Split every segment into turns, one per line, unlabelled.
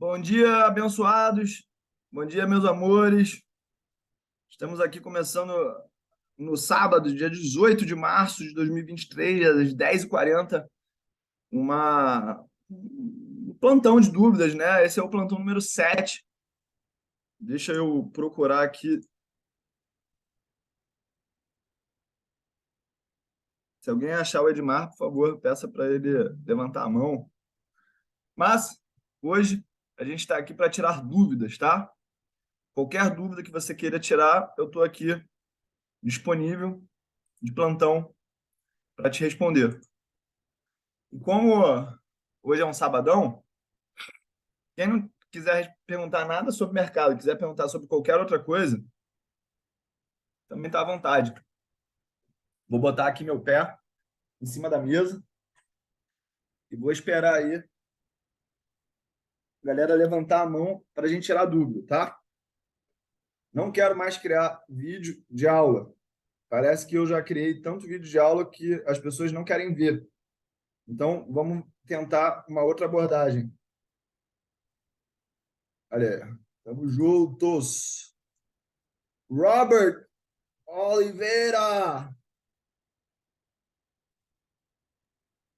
Bom dia, abençoados. Bom dia, meus amores. Estamos aqui começando no sábado, dia 18 de março de 2023, às 10h40, um plantão de dúvidas, né? Esse é o plantão número 7. Deixa eu procurar aqui. Se alguém achar o Edmar, por favor, peça para ele levantar a mão. Mas hoje a gente está aqui para tirar dúvidas, tá? Qualquer dúvida que você queira tirar, eu estou aqui disponível, de plantão, para te responder. E como hoje é um sabadão, quem não quiser perguntar nada sobre mercado, quiser perguntar sobre qualquer outra coisa, também está à vontade. Vou botar aqui meu pé em cima da mesa e vou esperar aí a galera levantar a mão para a gente tirar dúvida, tá? Não quero mais criar vídeo de aula. Parece que eu já criei tanto vídeo de aula que as pessoas não querem ver. Então, vamos tentar uma outra abordagem. Olha aí. Estamos juntos. Robert Oliveira!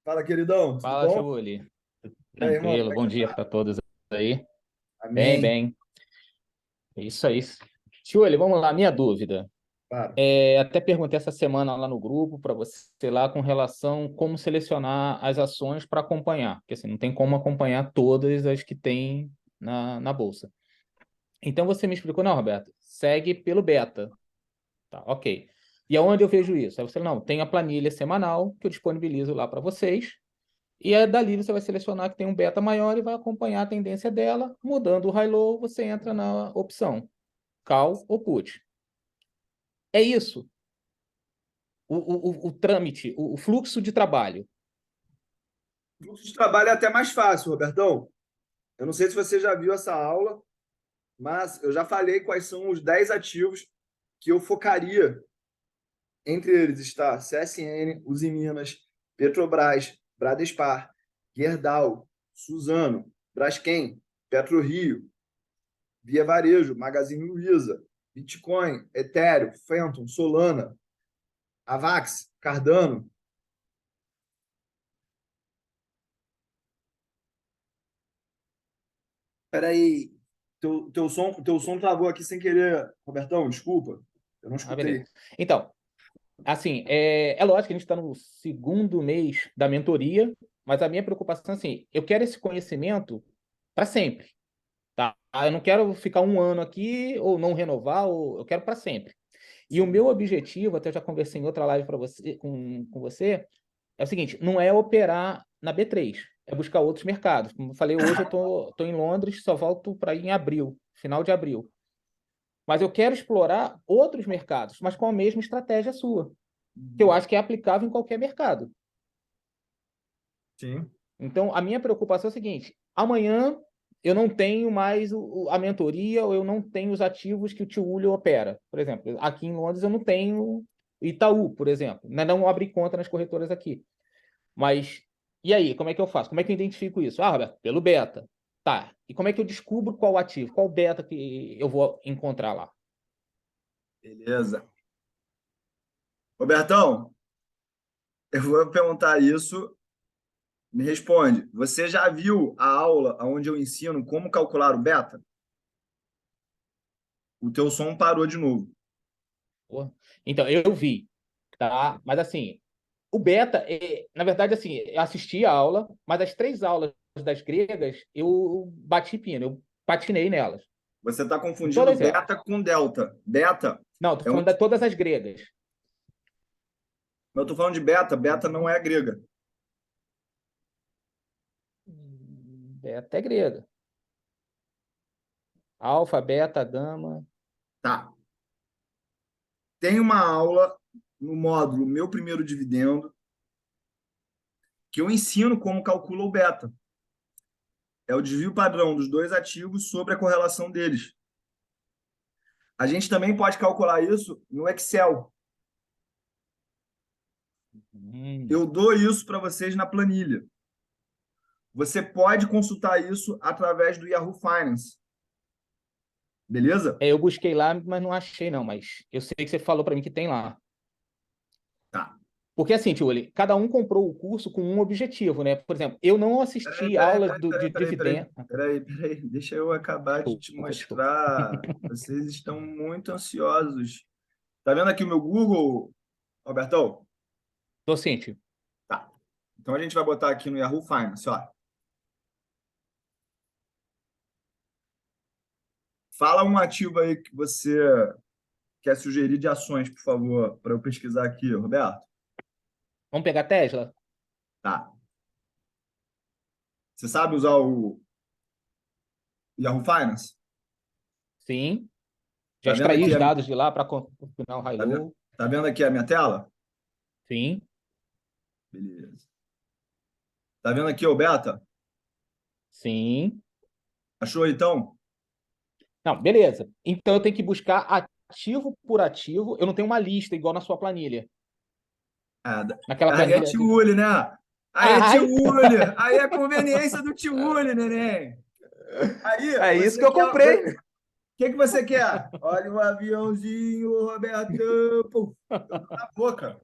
Fala, queridão, tudo
Fala,
bom?
Chuli.
E aí, irmão,
Tranquilo,
como é que
bom
você
dia
tá?
para todos aí. Bem,
Amém.
bem. É isso aí. Chuli, vamos lá, minha dúvida.
Claro.
Até perguntei essa semana lá no grupo para você lá com relação como selecionar as ações para acompanhar, porque assim, não tem como acompanhar todas as que tem na bolsa. Então você me explicou, não, Roberto, segue pelo beta. Tá, ok. E aonde eu vejo isso? Aí você, não, tem a planilha semanal que eu disponibilizo lá para vocês. E é dali você vai selecionar que tem um beta maior e vai acompanhar a tendência dela. Mudando o high-low, você entra na opção call ou put. É isso. O trâmite, o fluxo de trabalho.
O fluxo de trabalho é até mais fácil, Robertão. Eu não sei se você já viu essa aula, mas eu já falei quais são os 10 ativos que eu focaria. Entre eles está CSN, Usiminas, Petrobras, Bradespar, Gerdau, Suzano, Braskem, PetroRio, Via Varejo, Magazine Luiza, Bitcoin, Ethereum, Phantom, Solana, Avax, Cardano. Peraí, teu som travou aqui sem querer, Robertão, desculpa. Eu não
Ah, beleza.
escutei.
Então, assim, é lógico que a gente está no segundo mês da mentoria, mas a minha preocupação é assim, eu quero esse conhecimento para sempre, tá? Eu não quero ficar um ano aqui ou não renovar, ou eu quero para sempre. E o
Sim.
meu objetivo, até eu já conversei em outra live para você, com você, é o seguinte, não é operar na B3, é buscar outros mercados. Como eu falei, hoje eu tô em Londres, só volto para ir em abril, final de abril. Mas eu quero explorar outros mercados, mas com a mesma estratégia sua, que eu
Uhum.
acho que é aplicável em qualquer mercado.
Sim.
Então, a minha preocupação é a seguinte: amanhã eu não tenho mais a mentoria ou eu não tenho os ativos que o Tio Ulio opera. Por exemplo, aqui em Londres eu não tenho Itaú, por exemplo. Não abri conta nas corretoras aqui. Mas, e aí, como é que eu faço? Como é que eu identifico isso? Ah, Roberto, pelo beta. Tá. E como é que eu descubro qual ativo, qual beta que eu vou encontrar lá?
Beleza. Robertão, eu vou perguntar isso. Me responde. Você já viu a aula onde eu ensino como calcular o beta? O teu som parou de novo.
Pô. Então, eu vi, tá? Mas assim, o beta, na verdade, assim, eu assisti a aula, mas as três aulas das gregas, eu bati pino, eu patinei nelas.
Você está
Em
confundindo
todas elas.
beta com delta. Beta
Não, tô
é um.
falando de todas as gregas.
Eu estou falando de beta. Beta não é grega.
Beta é grega. Alfa, beta, gama.
Tá. Tem uma aula no módulo Meu Primeiro Dividendo que eu ensino como calcula o beta. É o desvio padrão dos dois ativos sobre a correlação deles. A gente também pode calcular isso no Excel.
Hum,
Eu dou isso para vocês na planilha. você pode consultar isso através do Yahoo Finance. Beleza?
Eu busquei lá, mas não achei, não. Mas eu sei que você falou para mim que tem lá.
Tá.
Porque assim, tio, cada um comprou o curso com um objetivo, né? Por exemplo, eu não
Peraí,
assisti
peraí,
aulas
peraí,
de
peraí, peraí, peraí,
dividendo.
peraí, peraí. Deixa eu acabar de te
Desculpa.
mostrar. Vocês estão muito ansiosos. Tá vendo aqui o meu Google, Albertão?
Tô sim, tio.
Tá. Então a gente vai botar aqui no Yahoo Finance, ó. Fala um ativo aí que você quer sugerir de ações, por favor, para eu pesquisar aqui, Roberto.
Vamos pegar Tesla?
Tá. Você sabe usar o Yahoo Finance?
Sim. Já
Tá vendo
extraí
aqui,
os dados de lá para combinar o
tá vendo,
high-low.
tá vendo aqui a minha tela?
Sim.
Beleza. Tá vendo aqui o beta?
Sim.
Achou então?
Não, beleza. Então eu tenho que buscar ativo por ativo. Eu não tenho uma lista igual na sua planilha.
Ah,
Naquela
aí é
planilha.
Tiuli, né? Aí é
Ah,
Tiuli. Aí é conveniência do Tiuli, neném. Aí
é isso que
você
eu
quer.
comprei.
Que você quer? Olha o aviãozinho, Robertão. Pum, eu dou na boca.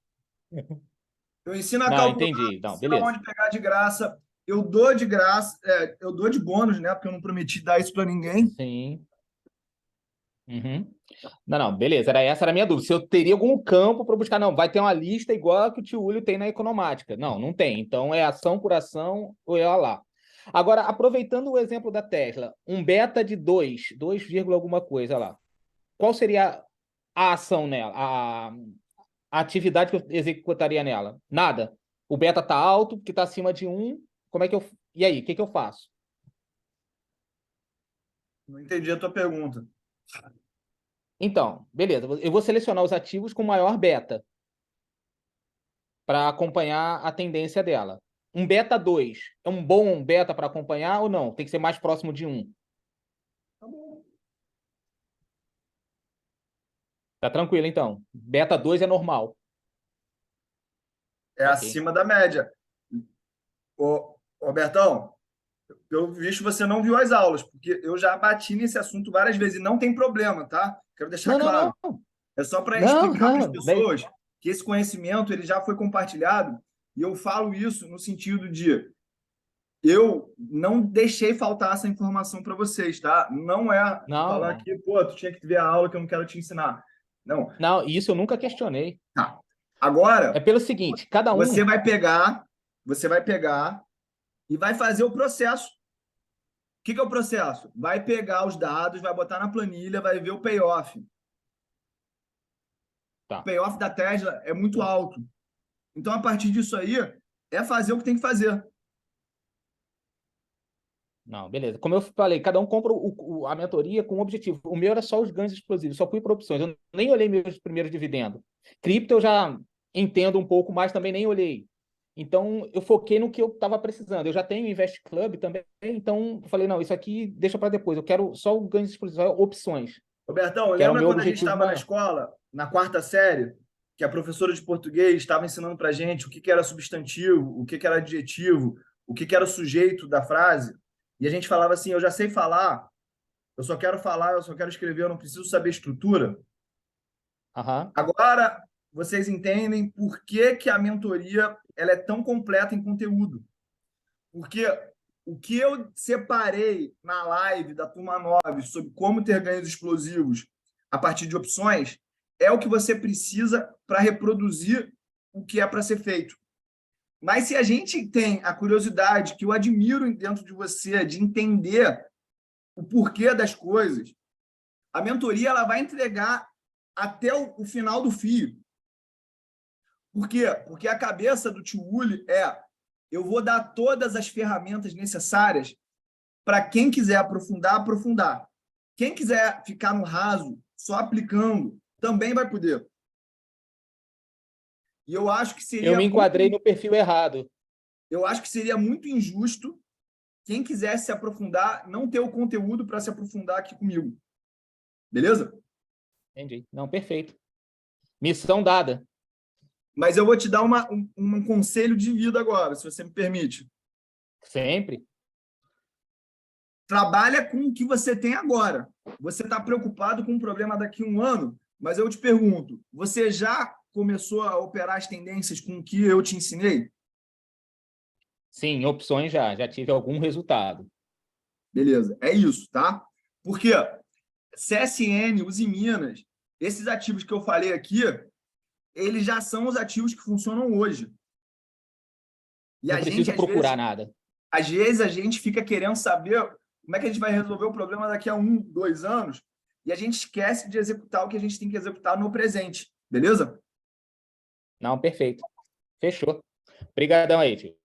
Eu ensino a
Não,
calcular,
entendi. Não,
ensino
beleza.
onde pegar de graça. Eu dou de graça, eu dou de bônus, né? Porque eu não prometi dar isso para ninguém.
Sim. Uhum. Não, beleza. Essa era a minha dúvida. Se eu teria algum campo para buscar. Não, vai ter uma lista igual a que o tio Ulio tem na Economática. Não, não tem. Então é ação por ação ou é lá. Agora, aproveitando o exemplo da Tesla, um beta de 2, alguma coisa lá. Qual seria a ação nela? A atividade que eu executaria nela? Nada. O beta está alto, porque está acima de 1. Como é que eu. E aí, o que eu faço?
Não entendi a tua pergunta.
Então, beleza. Eu vou selecionar os ativos com maior beta para acompanhar a tendência dela. Um beta 2 é um bom beta para acompanhar ou não? Tem que ser mais próximo de 1.
Tá bom.
Tá tranquilo, então. Beta 2 é normal.
É
Ok.
acima da média. Ô, Bertão, pelo visto você não viu as aulas, porque eu já bati nesse assunto várias vezes e não tem problema, tá? Quero deixar
Não, não,
claro.
não.
É só para
Não,
explicar para as
não.
pessoas que esse conhecimento ele já foi compartilhado e eu falo isso no sentido de eu não deixei faltar essa informação para vocês, tá? Não é
Não,
falar
não.
que, pô, tu tinha que ver a aula que eu não quero te ensinar. Não.
Não, isso eu nunca questionei.
Tá.
É
Agora,
pelo seguinte, cada
você
um.
vai pegar, você vai pegar e vai fazer o processo. O que é o processo? Vai pegar os dados, vai botar na planilha, vai ver o payoff. O
Tá.
payoff da Tesla é muito alto. Então, a partir disso aí, é fazer o que tem que fazer.
Não, beleza. Como eu falei, cada um compra a mentoria com um objetivo. O meu era só os ganhos explosivos, só fui por opções. Eu nem olhei meus primeiros dividendos. Cripto eu já entendo um pouco mais, também nem olhei. Então, eu foquei no que eu estava precisando. Eu já tenho o Invest Club também, então eu falei, não, isso aqui deixa para depois. Eu quero só o ganhos explosivos, opções,
Robertão,
que era o
lembra
meu
quando a gente
objetivo
estava na
maior.
escola, na quarta série, que a professora de português estava ensinando para a gente o que era substantivo, o que era adjetivo, o que era o sujeito da frase? E a gente falava assim: eu já sei falar, eu só quero falar, eu só quero escrever, eu não preciso saber estrutura.
Aham.
Agora vocês entendem por que a mentoria ela é tão completa em conteúdo. Porque o que eu separei na live da Turma 9 sobre como ter ganhos explosivos a partir de opções é o que você precisa para reproduzir o que é para ser feito. Mas se a gente tem a curiosidade, que eu admiro dentro de você, de entender o porquê das coisas, a mentoria ela vai entregar até o final do fio. Por quê? Porque a cabeça do tio Uli é: eu vou dar todas as ferramentas necessárias para quem quiser aprofundar, aprofundar. Quem quiser ficar no raso, só aplicando, também vai poder. E
Eu me enquadrei no perfil errado.
eu acho que seria muito injusto quem quisesse se aprofundar, não ter o conteúdo para se aprofundar aqui comigo. Beleza?
Entendi. Não, perfeito. Missão dada.
Mas eu vou te dar um conselho de vida agora, se você me permite.
Sempre.
Trabalha com o que você tem agora. Você está preocupado com um problema daqui a um ano, mas eu te pergunto, você já começou a operar as tendências com o que eu te ensinei?
Sim, opções já tive algum resultado.
Beleza, é isso, tá? Porque CSN, Usiminas, esses ativos que eu falei aqui, eles já são os ativos que funcionam hoje. E
Não
a gente,
preciso procurar nada.
às vezes a gente fica querendo saber como é que a gente vai resolver o problema daqui a 1, 2 anos, e a gente esquece de executar o que a gente tem que executar no presente, beleza?
Não, perfeito. Fechou. Obrigadão aí, tio.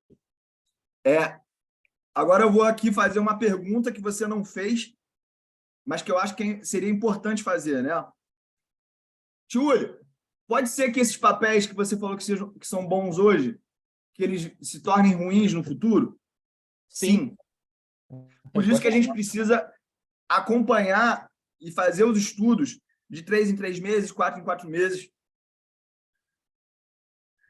Agora eu vou aqui fazer uma pergunta que você não fez, mas que eu acho que seria importante fazer, né? Tchuli, pode ser que esses papéis que você falou que são bons hoje, que eles se tornem ruins no futuro?
Sim.
Sim. Por isso que a gente precisa acompanhar e fazer os estudos de 3 em 3 meses, 4 em 4 meses.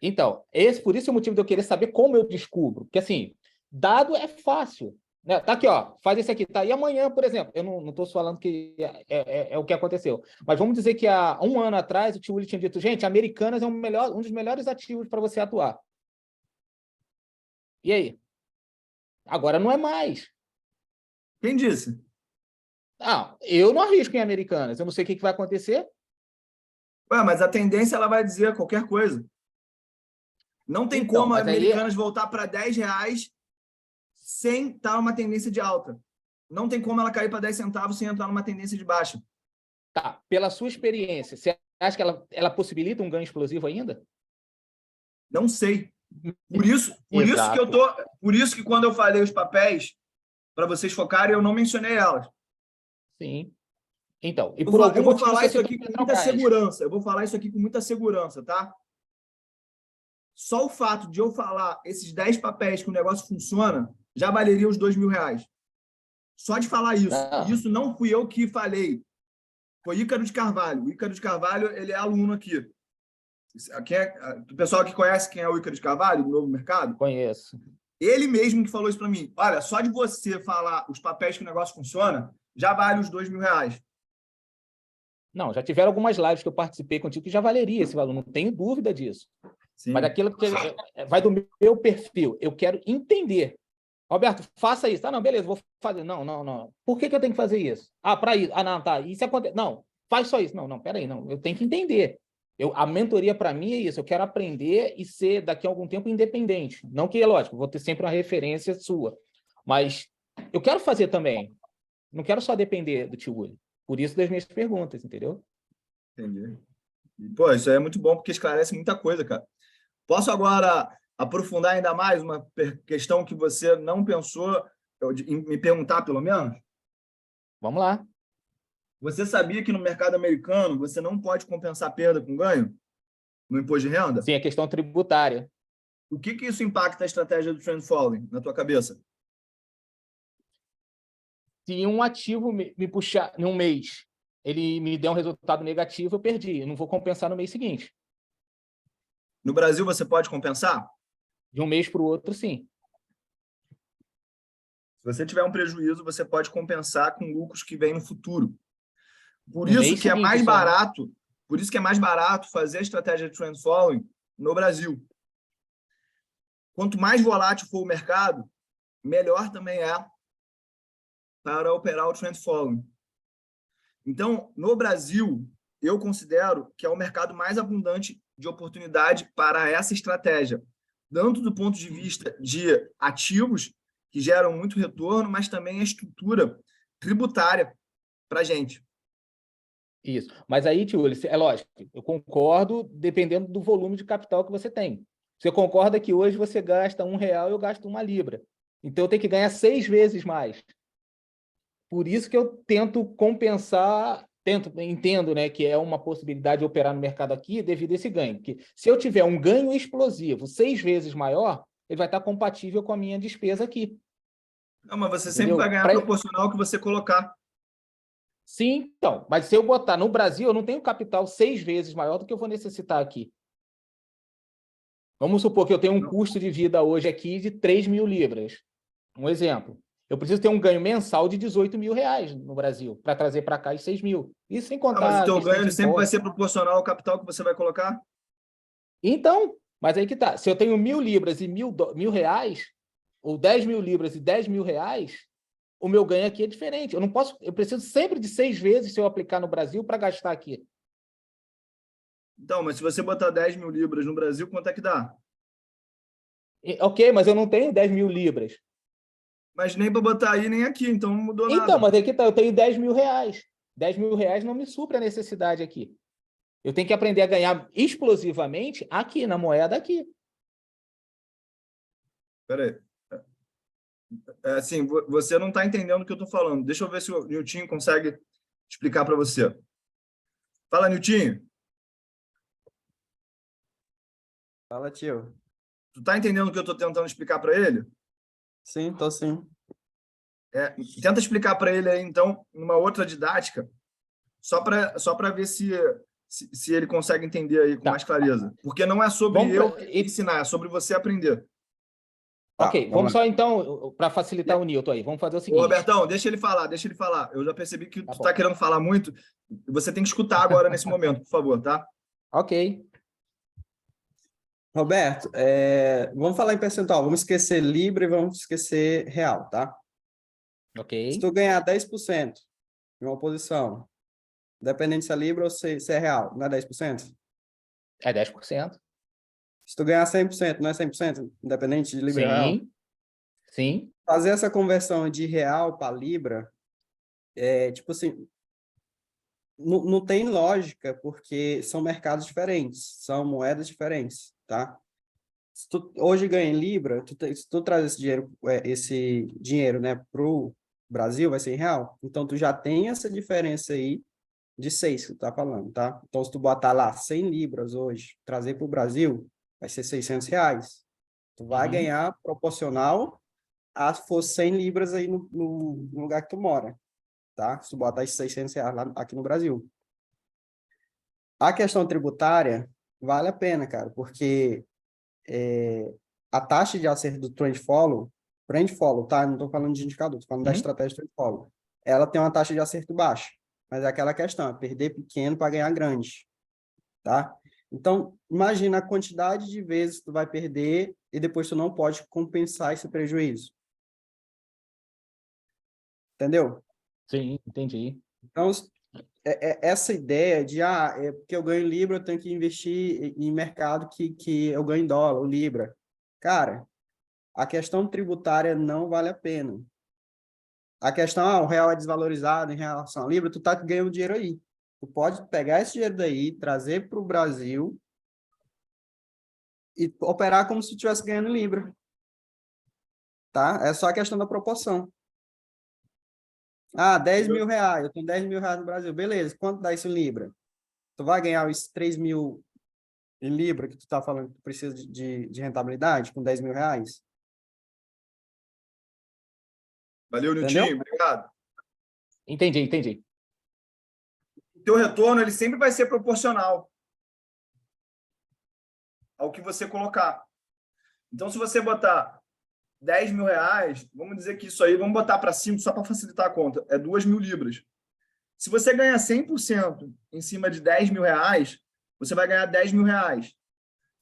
Então, por isso é o motivo de eu querer saber como eu descubro. Porque, assim, dado é fácil. Né? Tá aqui, ó, faz esse aqui, tá? E amanhã, por exemplo, eu não estou falando que é o que aconteceu, mas vamos dizer que há um ano atrás o tio Willi tinha dito, gente, Americanas é um dos melhores ativos para você atuar. E aí? Agora não é mais.
Quem disse?
Eu não arrisco em Americanas, eu não sei o que vai acontecer.
Ué, mas a tendência ela vai dizer qualquer coisa. Não tem
Então,
como a
mas aí,
Americanas voltar para R$ 10 sem estar numa tendência de alta. Não tem como ela cair para 10 centavos sem entrar numa tendência de baixa.
tá, pela sua experiência, você acha que ela possibilita um ganho explosivo ainda?
Não sei.
Exato.
Por isso que quando eu falei os papéis para vocês focarem, eu não mencionei elas.
Sim. Então, e
Eu
por
vou,
algum
eu vou
motivo
falar
você
isso
citou
aqui com muita
Petrobras.
segurança. Eu vou falar isso aqui com muita segurança, tá? Só o fato de eu falar esses 10 papéis que o negócio funciona já valeria os R$ 2.000. Só de falar isso. E
Não,
isso não fui eu que falei. Foi Ícaro de Carvalho. O Ícaro de Carvalho, ele é aluno aqui. O pessoal que conhece quem é o Ícaro de Carvalho, do Novo Mercado,
conheço.
ele mesmo que falou isso para mim. Olha, só de você falar os papéis que o negócio funciona, já vale os R$ 2.000.
Não, já tiveram algumas lives que eu participei contigo que já valeria esse valor, não tenho dúvida disso.
Sim.
Mas aquilo que vai do meu perfil, eu quero entender. Roberto, faça isso. Não, beleza, vou fazer. Não. Por que eu tenho que fazer isso? Para isso. Não, tá. Isso acontece. Não, faz só isso. Não, peraí, não. Eu tenho que entender. A mentoria para mim é isso. Eu quero aprender e ser, daqui a algum tempo, independente. Não que, é lógico, vou ter sempre uma referência sua. Mas eu quero fazer também. Não quero só depender do tio Willi. Por isso das minhas perguntas, entendeu?
Entendi. Pô, isso aí é muito bom porque esclarece muita coisa, cara. Posso agora aprofundar ainda mais uma questão que você não pensou em me perguntar, pelo menos?
Vamos lá.
Você sabia que no mercado americano você não pode compensar perda com ganho no imposto de renda?
Sim, a questão tributária.
O que isso impacta a estratégia do trend following na tua cabeça?
Se um ativo me puxar em um mês, ele me der um resultado negativo, eu perdi. Eu não vou compensar no mês seguinte.
No Brasil você pode compensar?
De um mês para o outro, sim.
Se você tiver um prejuízo, você pode compensar com lucros que vêm no futuro. Por
No
isso
mês
que é
seguinte,
mais
só, né?
barato, por isso que é mais barato fazer a estratégia de trend following no Brasil. Quanto mais volátil for o mercado, melhor também é para operar o trend following. Então, no Brasil, eu considero que é o mercado mais abundante de oportunidade para essa estratégia, tanto do ponto de vista de ativos que geram muito retorno, mas também a estrutura tributária para a gente.
Isso. Mas aí, tio, é lógico, eu concordo dependendo do volume de capital que você tem. Você concorda que hoje você gasta R$ 1, eu gasto 1 libra. Então, eu tenho que ganhar 6 vezes mais. Por isso que eu tento compensar, entendo, né, que é uma possibilidade de operar no mercado aqui devido a esse ganho. Porque se eu tiver um ganho explosivo 6 vezes maior, ele vai estar compatível com a minha despesa aqui.
Não, mas você sempre
Entendeu?
vai ganhar proporcional ao que você colocar.
Sim, então. Mas se eu botar no Brasil, eu não tenho capital 6 vezes maior do que eu vou necessitar aqui. Vamos supor que eu tenho um custo de vida hoje aqui de 3.000 libras. Um exemplo. Eu preciso ter um ganho mensal de 18 mil reais no Brasil para trazer para cá os 6 mil. Isso sem
Ah, mas
contar
o
a
teu
questão
ganho
de
ele sempre vai
imposto.
ser proporcional ao capital que você vai colocar?
Então, mas aí que tá. Se eu tenho 1.000 libras e mil reais, ou 10 mil libras e 10 mil reais, o meu ganho aqui é diferente. Eu não posso, eu preciso sempre de 6 vezes se eu aplicar no Brasil para gastar aqui.
Então, mas se você botar 10 mil libras no Brasil, quanto é que dá?
Ok, mas eu não tenho 10 mil libras.
Mas nem para botar aí, nem aqui, então não mudou
Então,
nada.
mas aí que tá, eu tenho 10 mil reais. 10 mil reais não me supre a necessidade aqui. Eu tenho que aprender a ganhar explosivamente aqui, na moeda aqui.
Peraí. Assim, você não está entendendo o que eu estou falando. Deixa eu ver se o Nilton consegue explicar para você. Fala, Nilton.
Fala, tio.
Tu está entendendo o que eu estou tentando explicar para ele?
Sim, tô sim.
Tenta explicar para ele aí, então, numa outra didática, só para ver se ele consegue entender aí com
Tá.
mais clareza. Porque não é sobre
Vamos
eu
pra...
ensinar, é sobre você aprender.
Tá,
Ok, vamos só então, para facilitar o Newton aí, vamos fazer o
Ô,
seguinte.
Robertão, deixa ele falar, deixa ele falar. Eu já percebi que
Tá
tu está
bom.
querendo falar muito. Você tem que escutar agora nesse momento, por favor, tá?
Ok,
Roberto, vamos falar em percentual. Vamos esquecer Libra e vamos esquecer real, tá? Se
ok.
tu ganhar 10% em uma posição, independente se é Libra ou se é real, não é 10%?
É 10%.
Se tu ganhar 100%, não é 100%? Independente de Libra ou real?
Sim, sim.
Fazer essa conversão de real para Libra, tipo assim, não tem lógica, porque são mercados diferentes, são moedas diferentes, tá? Se tu hoje ganha em Libra, se tu traz esse dinheiro, né, pro Brasil, vai ser em real. Então, tu já tem essa diferença aí de 6 que tu tá falando, tá? Então, se tu botar lá 100 libras hoje, trazer pro Brasil, vai ser R$ 600. Tu vai
Uhum.
ganhar proporcional a se for 100 libras aí no lugar que tu mora, tá? Se tu botar esses R$ 600 lá, aqui no Brasil. A questão tributária vale a pena, cara, porque a taxa de acerto do trend follow, tá? Não estou falando de indicador, estou falando da
Uhum.
estratégia trend follow. Ela tem uma taxa de acerto baixa, mas é aquela questão, é perder pequeno para ganhar grande, tá? Então, imagina a quantidade de vezes que tu vai perder e depois tu não pode compensar esse prejuízo. Entendeu?
Sim, entendi.
Então, essa ideia de, porque eu ganho em Libra, eu tenho que investir em mercado que eu ganho em dólar, ou Libra. Cara, a questão tributária não vale a pena. A questão, o real é desvalorizado em relação à Libra, tu tá ganhando dinheiro aí. Tu pode pegar esse dinheiro daí, trazer para o Brasil e operar como se tu estivesse ganhando em Libra. Tá? É só a questão da proporção. 10 mil reais, eu tenho 10 mil reais no Brasil. Beleza, quanto dá isso em Libra? Tu vai ganhar os 3 mil em Libra que tu tá falando que tu precisa de rentabilidade com 10 mil reais?
Valeu,
Entendeu?
Nilton, obrigado.
Entendi.
O teu retorno ele sempre vai ser proporcional ao que você colocar. Então, se você botar 10 mil reais, vamos dizer que isso aí, vamos botar para 5 só para facilitar a conta, é 2 mil libras. Se você ganhar 100% em cima de 10 mil reais, você vai ganhar 10 mil reais.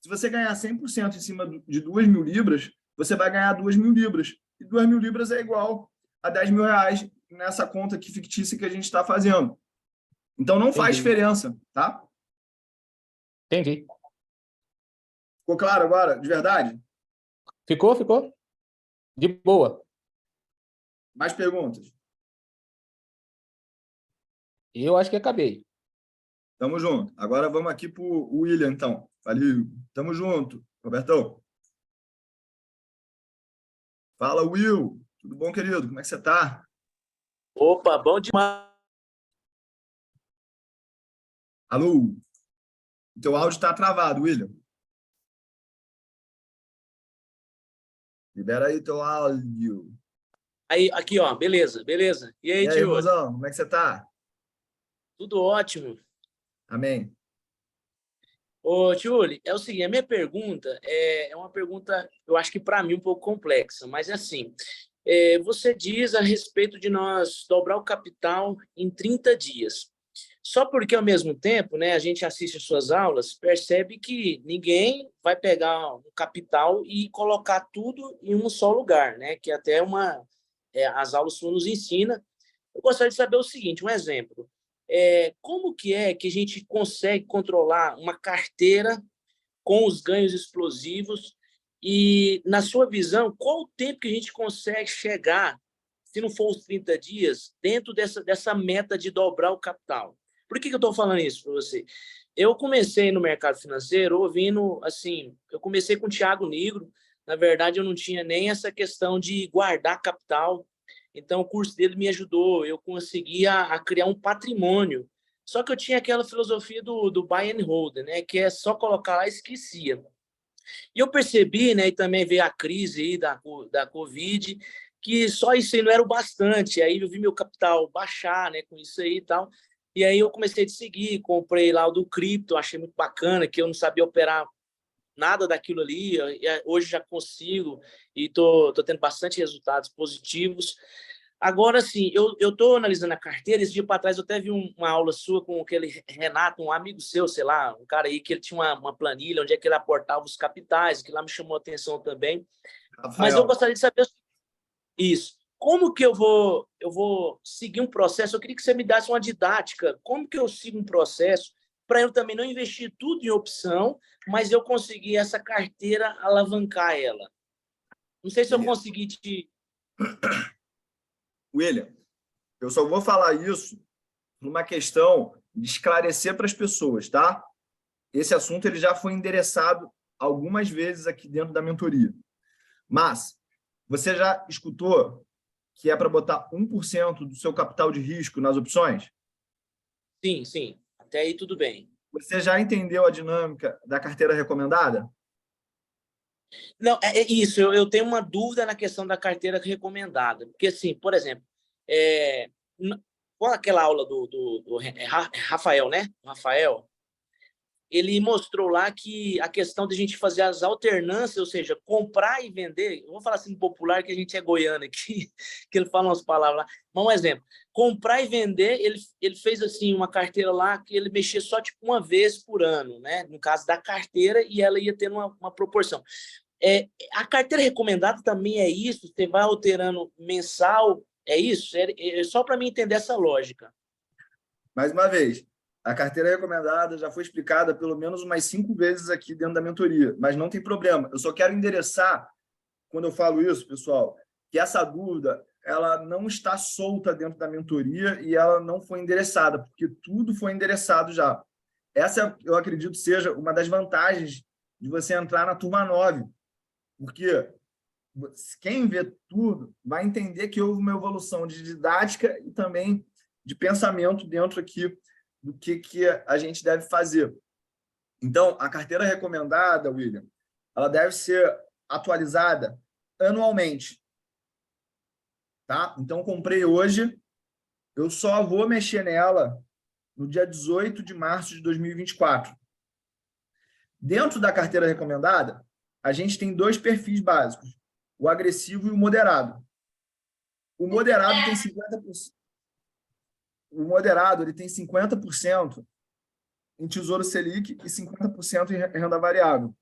Se você ganhar 100% em cima de 2 mil libras, você vai ganhar 2 mil libras. E 2 mil libras é igual a 10 mil reais nessa conta aqui fictícia que a gente está fazendo. Então, não faz
Entendi.
diferença, tá?
Entendi.
Ficou claro agora, de verdade?
Ficou? De boa.
Mais perguntas?
Eu acho que acabei.
Tamo junto. Agora vamos aqui para o William, então. Valeu. Tamo junto. Robertão. Fala, Will. Tudo bom, querido? Como é que você tá?
Opa, bom demais.
Alô? O teu áudio está travado, William. Libera aí teu áudio.
Aí, aqui, ó, beleza. E aí,
E aí,
tio?
mozão, como é que você tá?
Tudo ótimo.
Amém.
Ô, tio, é o seguinte, a minha pergunta é uma pergunta, eu acho que para mim um pouco complexa, mas é assim, você diz a respeito de nós dobrar o capital em 30 dias. Só porque, ao mesmo tempo, né, a gente assiste as suas aulas, percebe que ninguém vai pegar um capital e colocar tudo em um só lugar, né? Que até as aulas suas nos ensinam. Eu gostaria de saber o seguinte, um exemplo. Como que é que a gente consegue controlar uma carteira com os ganhos explosivos e, na sua visão, qual o tempo que a gente consegue chegar, se não for os 30 dias, dentro dessa meta de dobrar o capital? Por que eu estou falando isso para você? Eu comecei no mercado financeiro ouvindo, assim, eu comecei com o Thiago Nigro, na verdade eu não tinha nem essa questão de guardar capital, então o curso dele me ajudou, eu conseguia a criar um patrimônio, só que eu tinha aquela filosofia do buy and hold, né, que é só colocar lá e esquecia. E eu percebi, né, e também veio a crise aí da Covid, que só isso aí não era o bastante. Aí eu vi meu capital baixar, né, com isso aí e tal. E aí eu comecei a te seguir, comprei lá o do cripto, achei muito bacana, que eu não sabia operar nada daquilo ali. Hoje já consigo e tô tendo bastante resultados positivos. Agora, sim, eu estou analisando a carteira. Esse dia para trás eu até vi uma aula sua com aquele Renato, um amigo seu, sei lá, um cara aí que ele tinha uma planilha onde é que ele aportava os capitais, que lá me chamou a atenção também. Mas eu
Rafael,
gostaria de saber isso. Como que eu vou seguir um processo? Eu queria que você me desse uma didática. Como que eu sigo um processo para eu também não investir tudo em opção, mas eu conseguir essa carteira alavancar ela? Não sei se eu
beleza.
consegui te...
William, eu só vou falar isso numa questão de esclarecer para as pessoas, tá? Esse assunto ele já foi endereçado algumas vezes aqui dentro da mentoria. Mas você já escutou que é para botar 1% do seu capital de risco nas opções?
Sim, sim. Até aí tudo bem.
Você já entendeu a dinâmica da carteira recomendada?
Não, é isso. Eu tenho uma dúvida na questão da carteira recomendada. Porque, assim, por exemplo, é, com aquela aula do Rafael, né? Rafael, ele mostrou lá que a questão de a gente fazer as alternâncias, ou seja, comprar e vender, eu vou falar assim popular, que a gente é goiano aqui, que ele fala umas palavras lá. Mas um exemplo, comprar e vender, ele fez assim uma carteira lá que ele mexia só tipo uma vez por ano, né? No caso da carteira, e ela ia ter uma proporção. A carteira recomendada também é isso? Você vai alterando mensal? É isso? Só para mim entender essa lógica.
Mais uma vez, a carteira recomendada já foi explicada pelo menos umas 5 vezes aqui dentro da mentoria, mas não tem problema. Eu só quero endereçar, quando eu falo isso, pessoal, que essa dúvida ela não está solta dentro da mentoria e ela não foi endereçada, porque tudo foi endereçado já. Essa, eu acredito, seja uma das vantagens de você entrar na turma 9, porque quem vê tudo vai entender que houve uma evolução de didática e também de pensamento dentro aqui do que a gente deve fazer. Então, a carteira recomendada, William, ela deve ser atualizada anualmente. Tá? Então, comprei hoje, eu só vou mexer nela no dia 18 de março de 2024. Dentro da carteira recomendada, a gente tem 2 perfis básicos, o agressivo e o moderado. O moderado tem 50%. O moderado ele tem 50% em Tesouro Selic e 50% em renda variável.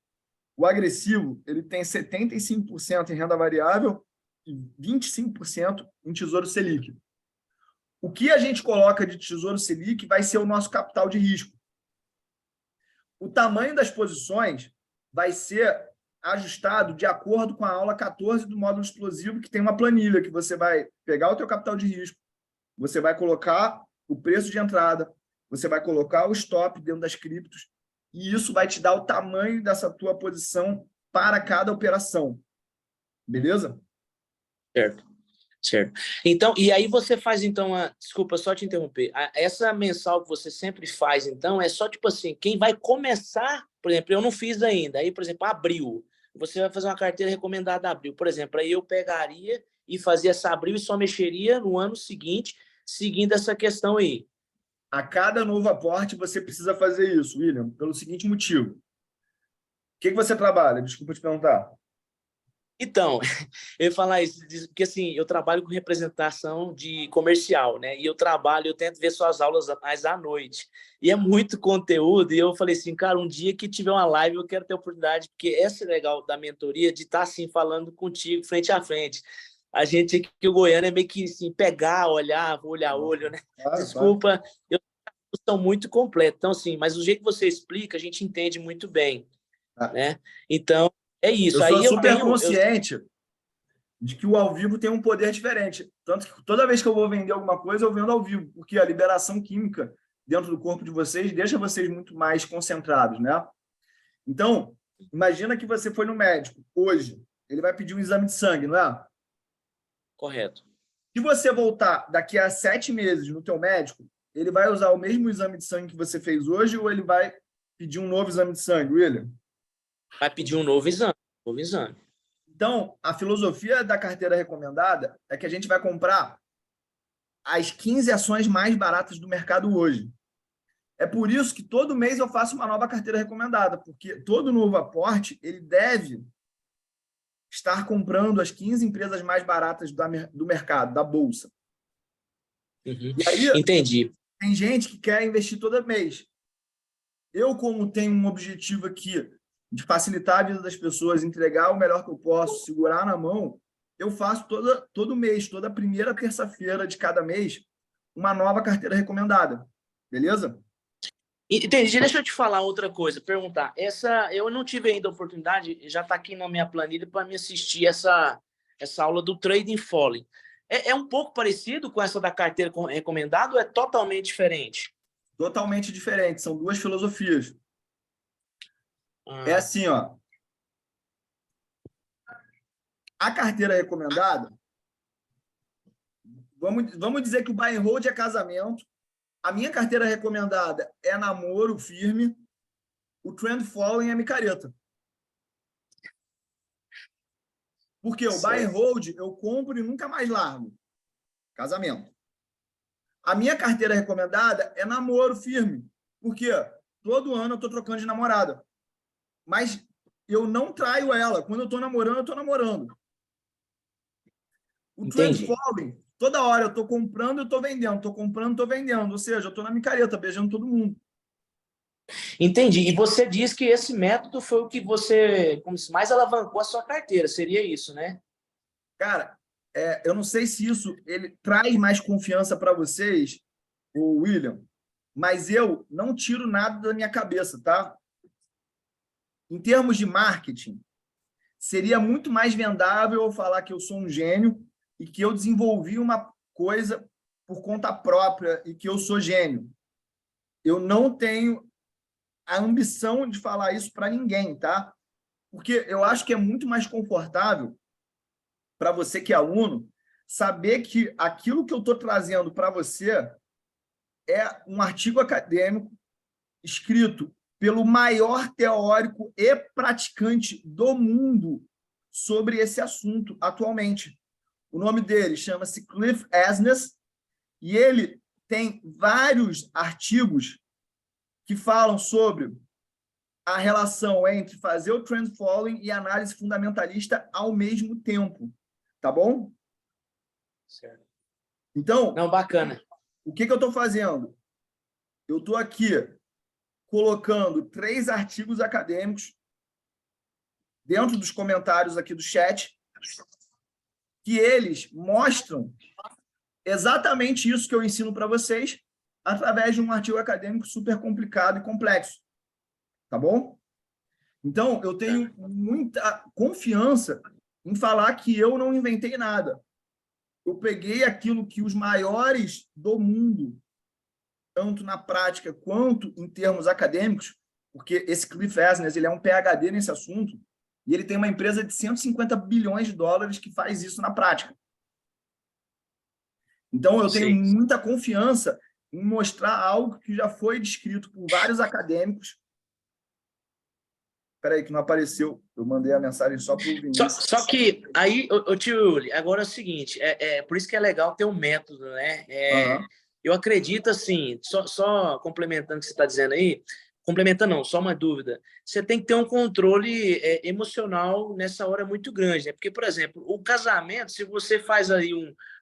O agressivo ele tem 75% em renda variável e 25% em Tesouro Selic. O que a gente coloca de Tesouro Selic vai ser o nosso capital de risco. O tamanho das posições vai ser ajustado de acordo com a aula 14 do módulo explosivo, que tem uma planilha que você vai pegar o teu capital de risco, você vai colocar o preço de entrada, você vai colocar o stop dentro das criptos, e isso vai te dar o tamanho dessa tua posição para cada operação. Beleza?
Certo, certo. Então, e aí você faz, então, desculpa só te interromper, essa mensal que você sempre faz, então, é só, tipo assim, quem vai começar, por exemplo, eu não fiz ainda, aí, por exemplo, abril, você vai fazer uma carteira recomendada abril, por exemplo, aí eu pegaria e fazia essa abril e só mexeria no ano seguinte, seguindo essa questão aí.
A cada novo aporte, você precisa fazer isso, William, pelo seguinte motivo. O que você trabalha? Desculpa te perguntar.
Então, eu ia falar isso, porque assim, eu trabalho com representação de comercial, né? E eu tento ver suas aulas mais à noite. E é muito conteúdo, e eu falei assim, cara, um dia que tiver uma live, eu quero ter oportunidade, porque essa é legal da mentoria, de estar assim, falando contigo, frente a frente. A gente aqui, o Goiânia, é meio que assim, pegar, olhar, olho a olho, né?
Claro,
Desculpa, eu são muito completo. Então, assim, mas o jeito que você explica, a gente entende muito bem,
claro.
né? Então, é isso.
Eu sou
Aí eu
super
tenho...
consciente de que o ao vivo tem um poder diferente. Tanto que toda vez que eu vou vender alguma coisa, eu vendo ao vivo, porque a liberação química dentro do corpo de vocês deixa vocês muito mais concentrados, né? Então, imagina que você foi no médico hoje, ele vai pedir um exame de sangue, não é?
Correto.
Se você voltar daqui a 7 meses no teu médico, ele vai usar o mesmo exame de sangue que você fez hoje ou ele vai pedir um novo exame de sangue, William?
Vai pedir um novo exame. Novo exame.
Então, a filosofia da carteira recomendada é que a gente vai comprar as 15 ações mais baratas do mercado hoje. É por isso que todo mês eu faço uma nova carteira recomendada, porque todo novo aporte ele deve estar comprando as 15 empresas mais baratas do mercado, da Bolsa.
Uhum.
E aí,
Entendi.
tem gente que quer investir todo mês. Eu, como tenho um objetivo aqui de facilitar a vida das pessoas, entregar o melhor que eu posso, segurar na mão, eu faço todo mês, toda primeira terça-feira de cada mês, uma nova carteira recomendada. Beleza?
Entendi. Deixa eu te falar outra coisa, perguntar. Eu não tive ainda a oportunidade, já está aqui na minha planilha para me assistir essa aula do Trading Falling. É um pouco parecido com essa da carteira recomendada ou é totalmente diferente?
Totalmente diferente. São duas filosofias. É assim, ó. A carteira recomendada, vamos dizer que o buy and hold é casamento. A minha carteira recomendada é namoro firme. O trend following é micareta. Porque o buy and hold eu compro e nunca mais largo. Casamento. A minha carteira recomendada é namoro firme. Porque todo ano eu estou trocando de namorada. Mas eu não traio ela. Quando eu estou namorando, eu estou namorando. O trend following, toda hora eu estou comprando, eu estou vendendo. Estou comprando, estou vendendo. Ou seja, eu estou na micareta, beijando todo mundo.
Entendi. E você diz que esse método foi o que você mais alavancou a sua carteira. Seria isso, né?
Cara, eu não sei se isso ele traz mais confiança para vocês, o William, mas eu não tiro nada da minha cabeça, tá? Em termos de marketing, seria muito mais vendável eu falar que eu sou um gênio e que eu desenvolvi uma coisa por conta própria e que eu sou gênio. Eu não tenho a ambição de falar isso para ninguém, tá? Porque eu acho que é muito mais confortável para você que é aluno saber que aquilo que eu estou trazendo para você é um artigo acadêmico escrito pelo maior teórico e praticante do mundo sobre esse assunto atualmente. O nome dele chama-se Cliff Asness e ele tem vários artigos que falam sobre a relação entre fazer o trend following e análise fundamentalista ao mesmo tempo. Tá bom?
Certo.
Então,
não, bacana.
O que eu estou fazendo? Eu estou aqui colocando 3 artigos acadêmicos dentro dos comentários aqui do chat, que eles mostram exatamente isso que eu ensino para vocês através de um artigo acadêmico super complicado e complexo. Tá bom? Então, eu tenho muita confiança em falar que eu não inventei nada. Eu peguei aquilo que os maiores do mundo, tanto na prática quanto em termos acadêmicos, porque esse Cliff Asness, ele é um PhD nesse assunto, e ele tem uma empresa de 150 bilhões de dólares que faz isso na prática. Então, eu tenho muita confiança em mostrar algo que já foi descrito por vários acadêmicos. Espera aí, que não apareceu. Eu mandei a mensagem só para o Vinícius.
Só que aí, tio Yuli, agora é o seguinte, por isso que é legal ter um método, né? Eu acredito, assim, só complementando o que você está dizendo aí, complementa não, só uma dúvida. Você tem que ter um controle emocional nessa hora muito grande, né? Porque, por exemplo, o casamento, se você faz aí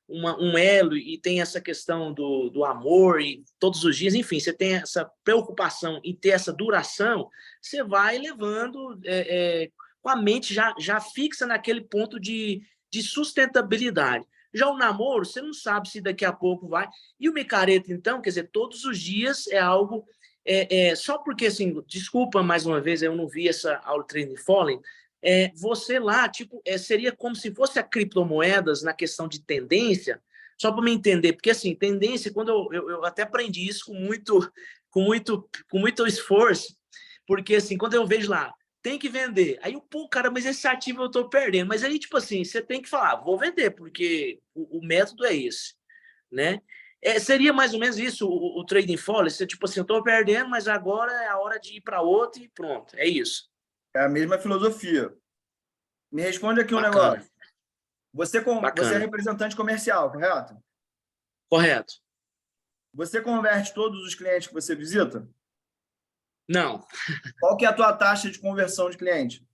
um elo e tem essa questão do amor e todos os dias, enfim, você tem essa preocupação em ter essa duração, você vai levando com a mente já fixa naquele ponto de sustentabilidade. Já o namoro, você não sabe se daqui a pouco vai. E o micareta, então, quer dizer, todos os dias é algo... só porque, assim, desculpa mais uma vez, eu não vi essa aula de Trading Fallen, você lá, tipo, seria como se fosse a criptomoedas na questão de tendência, só para me entender, porque, assim, tendência, quando eu até aprendi isso com muito esforço, porque, assim, quando eu vejo lá, tem que vender, aí, pô, cara, mas esse ativo eu tô perdendo, mas aí, tipo assim, você tem que falar, vou vender, porque o método é esse, né? Seria mais ou menos isso, o trading folly, você, tipo assim, eu tô perdendo, mas agora é a hora de ir para outro e pronto, é isso.
É a mesma filosofia. Me responde aqui um
Bacana.
negócio. Você é representante comercial, correto?
Correto.
Você converte todos os clientes que você visita?
Não.
Qual que é a tua taxa de conversão de cliente?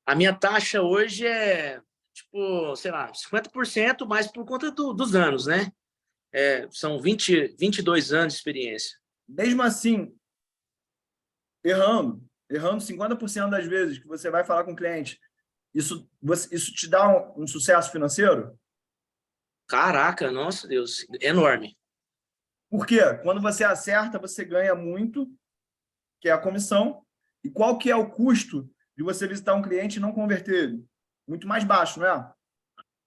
A minha taxa hoje é, tipo, sei lá, 50%, mas por conta dos anos, né? São 22 anos de experiência.
Mesmo assim, errando 50% das vezes que você vai falar com o cliente, isso te dá um sucesso financeiro?
Caraca, nossa Deus, enorme.
Por quê? Quando você acerta, você ganha muito, que é a comissão. E qual que é o custo de você visitar um cliente e não converter ele? Muito mais baixo, não é?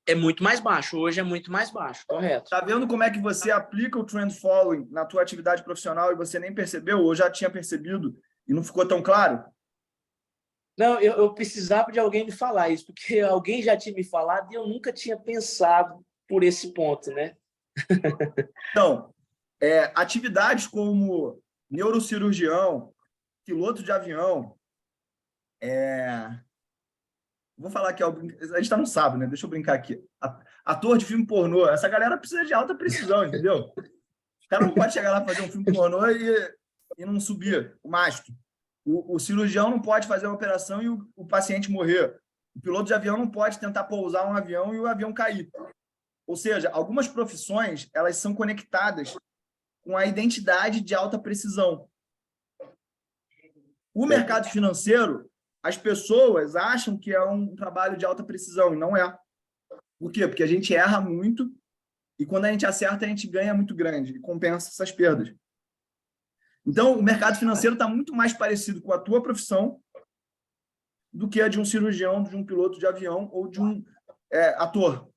É muito mais baixo, hoje é muito mais baixo, correto.
Tá vendo como é que você aplica o trend following na tua atividade profissional e você nem percebeu, ou já tinha percebido e não ficou tão claro?
Não, eu precisava de alguém me falar isso, porque alguém já tinha me falado e eu nunca tinha pensado por esse ponto, né?
Então, atividades como neurocirurgião, piloto de avião, vou falar aqui, a gente tá no sábado, né? Deixa eu brincar aqui. Ator de filme pornô, essa galera precisa de alta precisão, entendeu? O cara não pode chegar lá e fazer um filme pornô e não subir o mastro. O cirurgião não pode fazer uma operação e o paciente morrer. O piloto de avião não pode tentar pousar um avião e o avião cair. Ou seja, algumas profissões, elas são conectadas com a identidade de alta precisão. O mercado financeiro, as pessoas acham que é um trabalho de alta precisão, e não é. Por quê? Porque a gente erra muito e quando a gente acerta, a gente ganha muito grande e compensa essas perdas. Então, o mercado financeiro está muito mais parecido com a tua profissão do que a de um cirurgião, de um piloto de avião ou de um ator.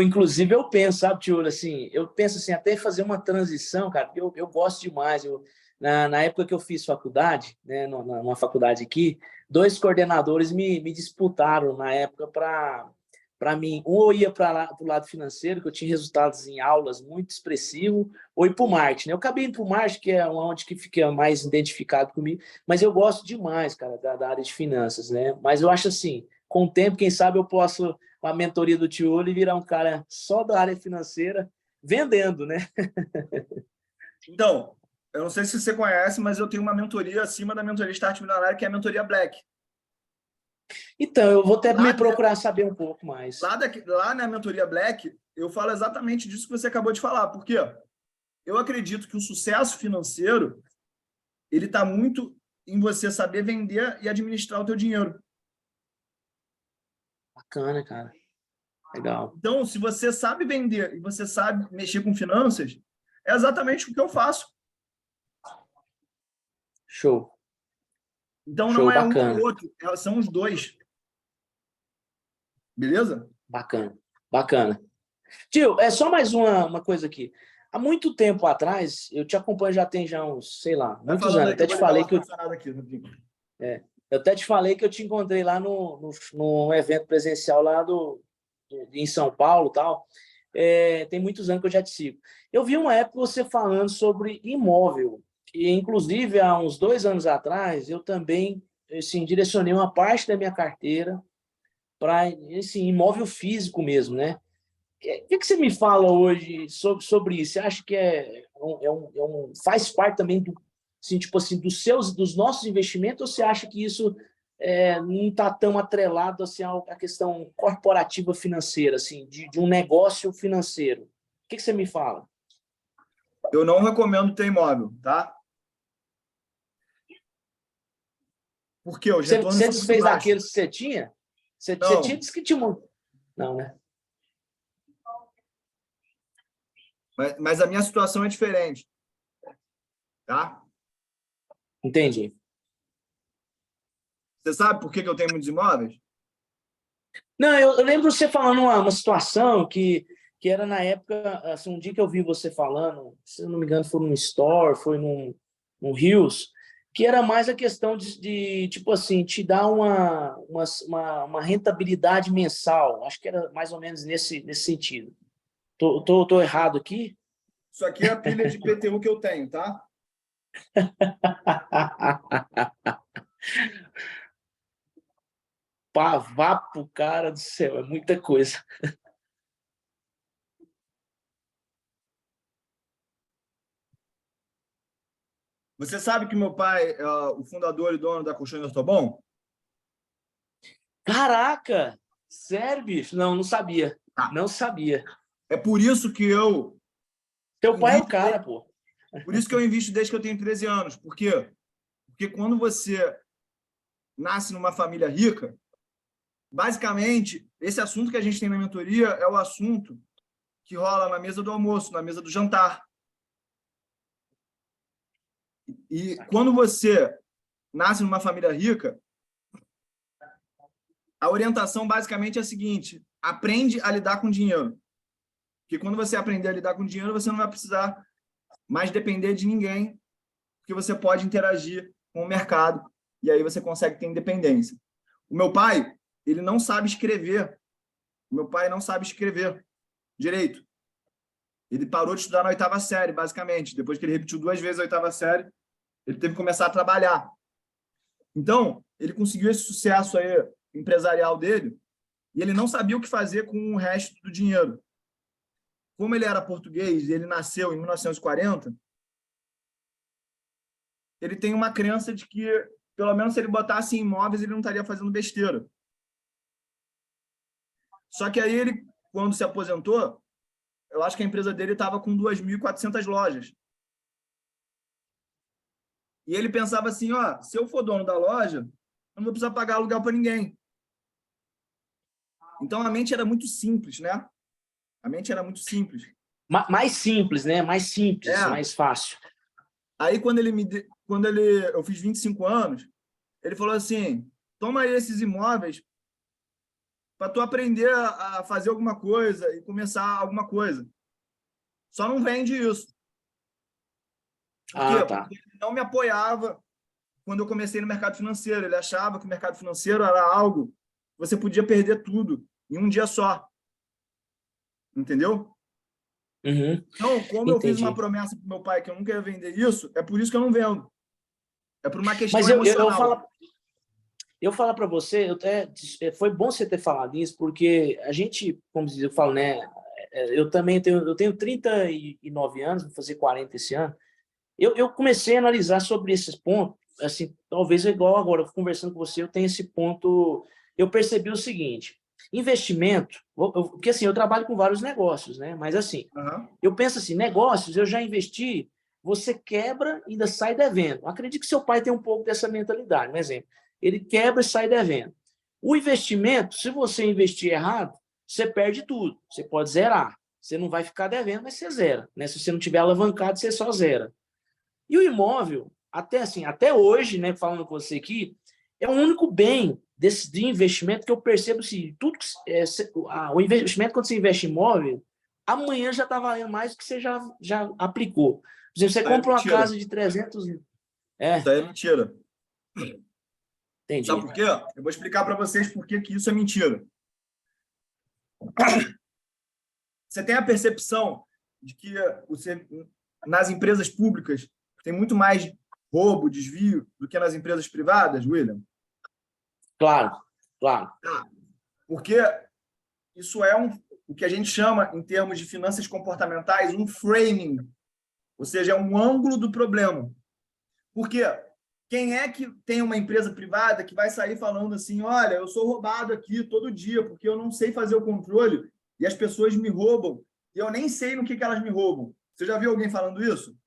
Inclusive, eu penso, sabe, Tiolo, assim, eu penso assim, até fazer uma transição, cara, porque eu gosto demais. Na época que eu fiz faculdade, né, numa faculdade aqui, 2 coordenadores me disputaram na época para mim. Um ia para o lado financeiro, que eu tinha resultados em aulas muito expressivos, ou ir para o marketing. Eu acabei indo para o marketing, que é onde que fica mais identificado comigo, mas eu gosto demais, cara, da área de finanças, né? Mas eu acho assim, com o tempo, quem sabe eu posso, com a mentoria do Tiolo, virar um cara só da área financeira, vendendo, né?
Então, eu não sei se você conhece, mas eu tenho uma mentoria acima da mentoria Start Milionário, que é a mentoria Black.
Então, eu vou até me procurar saber um pouco mais.
Lá na mentoria Black, eu falo exatamente disso que você acabou de falar. Por quê? Eu acredito que o sucesso financeiro ele está muito em você saber vender e administrar o teu dinheiro.
Bacana, cara. Legal.
Então, se você sabe vender e você sabe mexer com finanças, é exatamente o que eu faço.
Show.
Então,
Show,
não é
bacana.
um ou outro, são os dois. Beleza?
Bacana, bacana. Tio, é só mais uma coisa aqui. Há muito tempo atrás, eu te acompanho já tem uns, sei lá, muitos anos. Até te falei que eu até te falei que eu te encontrei lá no evento presencial lá em São Paulo, tal. Tem muitos anos que eu já te sigo. Eu vi uma época você falando sobre imóvel, e inclusive há uns 2 anos atrás eu também assim, direcionei uma parte da minha carteira para assim, imóvel físico mesmo, né? que você me fala hoje sobre isso? Você acha que faz parte também do, assim, tipo assim, dos nossos investimentos, ou você acha que isso não está tão atrelado assim, à questão corporativa financeira, assim, de um negócio financeiro? O que você me fala?
Eu não recomendo ter imóvel, tá? Porque os retornos
Você
são muito
desfez
baixos.
daqueles que você tinha? Você
Não.
tinha disse que tinha Não, né?
Mas a minha situação é diferente, tá?
Entendi.
Você sabe por que eu tenho muitos imóveis?
Não, eu lembro você falando uma situação que era na época, assim, um dia que eu vi você falando, se eu não me engano, foi num store, foi num Rios, que era mais a questão de tipo assim, te dar uma rentabilidade mensal. Acho que era mais ou menos nesse sentido. Tô errado aqui?
Isso aqui é a pilha de IPTU que eu tenho, tá?
Vapo, cara do céu, é muita coisa.
Você sabe que meu pai é o fundador e dono da Colchões Ortobon?
Caraca! Sério, bicho? Não sabia.
Tá.
Não sabia.
É por isso que eu
Teu pai é o cara, pô.
Por isso que eu invisto desde que eu tenho 13 anos. Por quê? Porque quando você nasce numa família rica, basicamente, esse assunto que a gente tem na mentoria é o assunto que rola na mesa do almoço, na mesa do jantar. E quando você nasce numa família rica, a orientação basicamente é a seguinte: aprende a lidar com dinheiro. Porque quando você aprender a lidar com dinheiro, você não vai precisar mais depender de ninguém, porque você pode interagir com o mercado e aí você consegue ter independência. O meu pai, ele não sabe escrever. O meu pai não sabe escrever direito. Ele parou de estudar na 8ª série, basicamente. Depois que ele repetiu 2 vezes a 8ª série, ele teve que começar a trabalhar. Então, ele conseguiu esse sucesso aí empresarial dele e ele não sabia o que fazer com o resto do dinheiro. Como ele era português e ele nasceu em 1940, ele tem uma crença de que, pelo menos se ele botasse em imóveis, ele não estaria fazendo besteira. Só que aí ele, quando se aposentou, eu acho que a empresa dele estava com 2.400 lojas. E ele pensava assim, ó, se eu for dono da loja, eu não vou precisar pagar aluguel para ninguém. Então, a mente era muito simples, né? A mente era muito simples.
Mais simples, né? Mais simples,
É.
mais fácil.
Aí, quando eu fiz 25 anos, ele falou assim, toma aí esses imóveis para tu aprender a fazer alguma coisa e começar alguma coisa. Só não vende isso. Por quê?
Tá.
Porque ele não me apoiava quando eu comecei no mercado financeiro. Ele achava que o mercado financeiro era algo que você podia perder tudo em um dia só. Entendeu?
Uhum.
Então, como eu fiz uma promessa para o meu pai que eu nunca ia vender isso, é por isso que eu não vendo. É por uma questão emocional.
Eu falo para você, foi bom você ter falado isso, porque a gente, como eu falo, né? Eu também tenho 39 anos, vou fazer 40 esse ano. Eu comecei a analisar sobre esses pontos, assim, talvez igual agora, conversando com você, eu tenho esse ponto, eu percebi o seguinte: investimento, porque assim, eu trabalho com vários negócios, né? Mas assim, eu penso assim, negócios, eu já investi, você quebra e ainda sai devendo. Acredito que seu pai tem um pouco dessa mentalidade, um exemplo. Ele quebra e sai devendo. O investimento, se você investir errado, você perde tudo. Você pode zerar. Você não vai ficar devendo, mas você zera, né? Se você não tiver alavancado, você só zera. E o imóvel, até hoje, né, falando com você aqui, é o único bem de investimento que eu percebo assim, o investimento quando você investe em imóvel, amanhã já está valendo mais do que você já aplicou. Por exemplo, você compra uma casa de 300...
Isso aí é mentira.
Entendi.
Sabe por quê? Eu vou explicar para vocês por que isso é mentira. Você tem a percepção de que nas empresas públicas tem muito mais roubo, desvio, do que nas empresas privadas, William?
Claro.
Porque isso é o que a gente chama, em termos de finanças comportamentais, um framing, ou seja, é um ângulo do problema. Por quê? Quem é que tem uma empresa privada que vai sair falando assim, olha, eu sou roubado aqui todo dia porque eu não sei fazer o controle e as pessoas me roubam e eu nem sei no que elas me roubam. Você já viu alguém falando isso?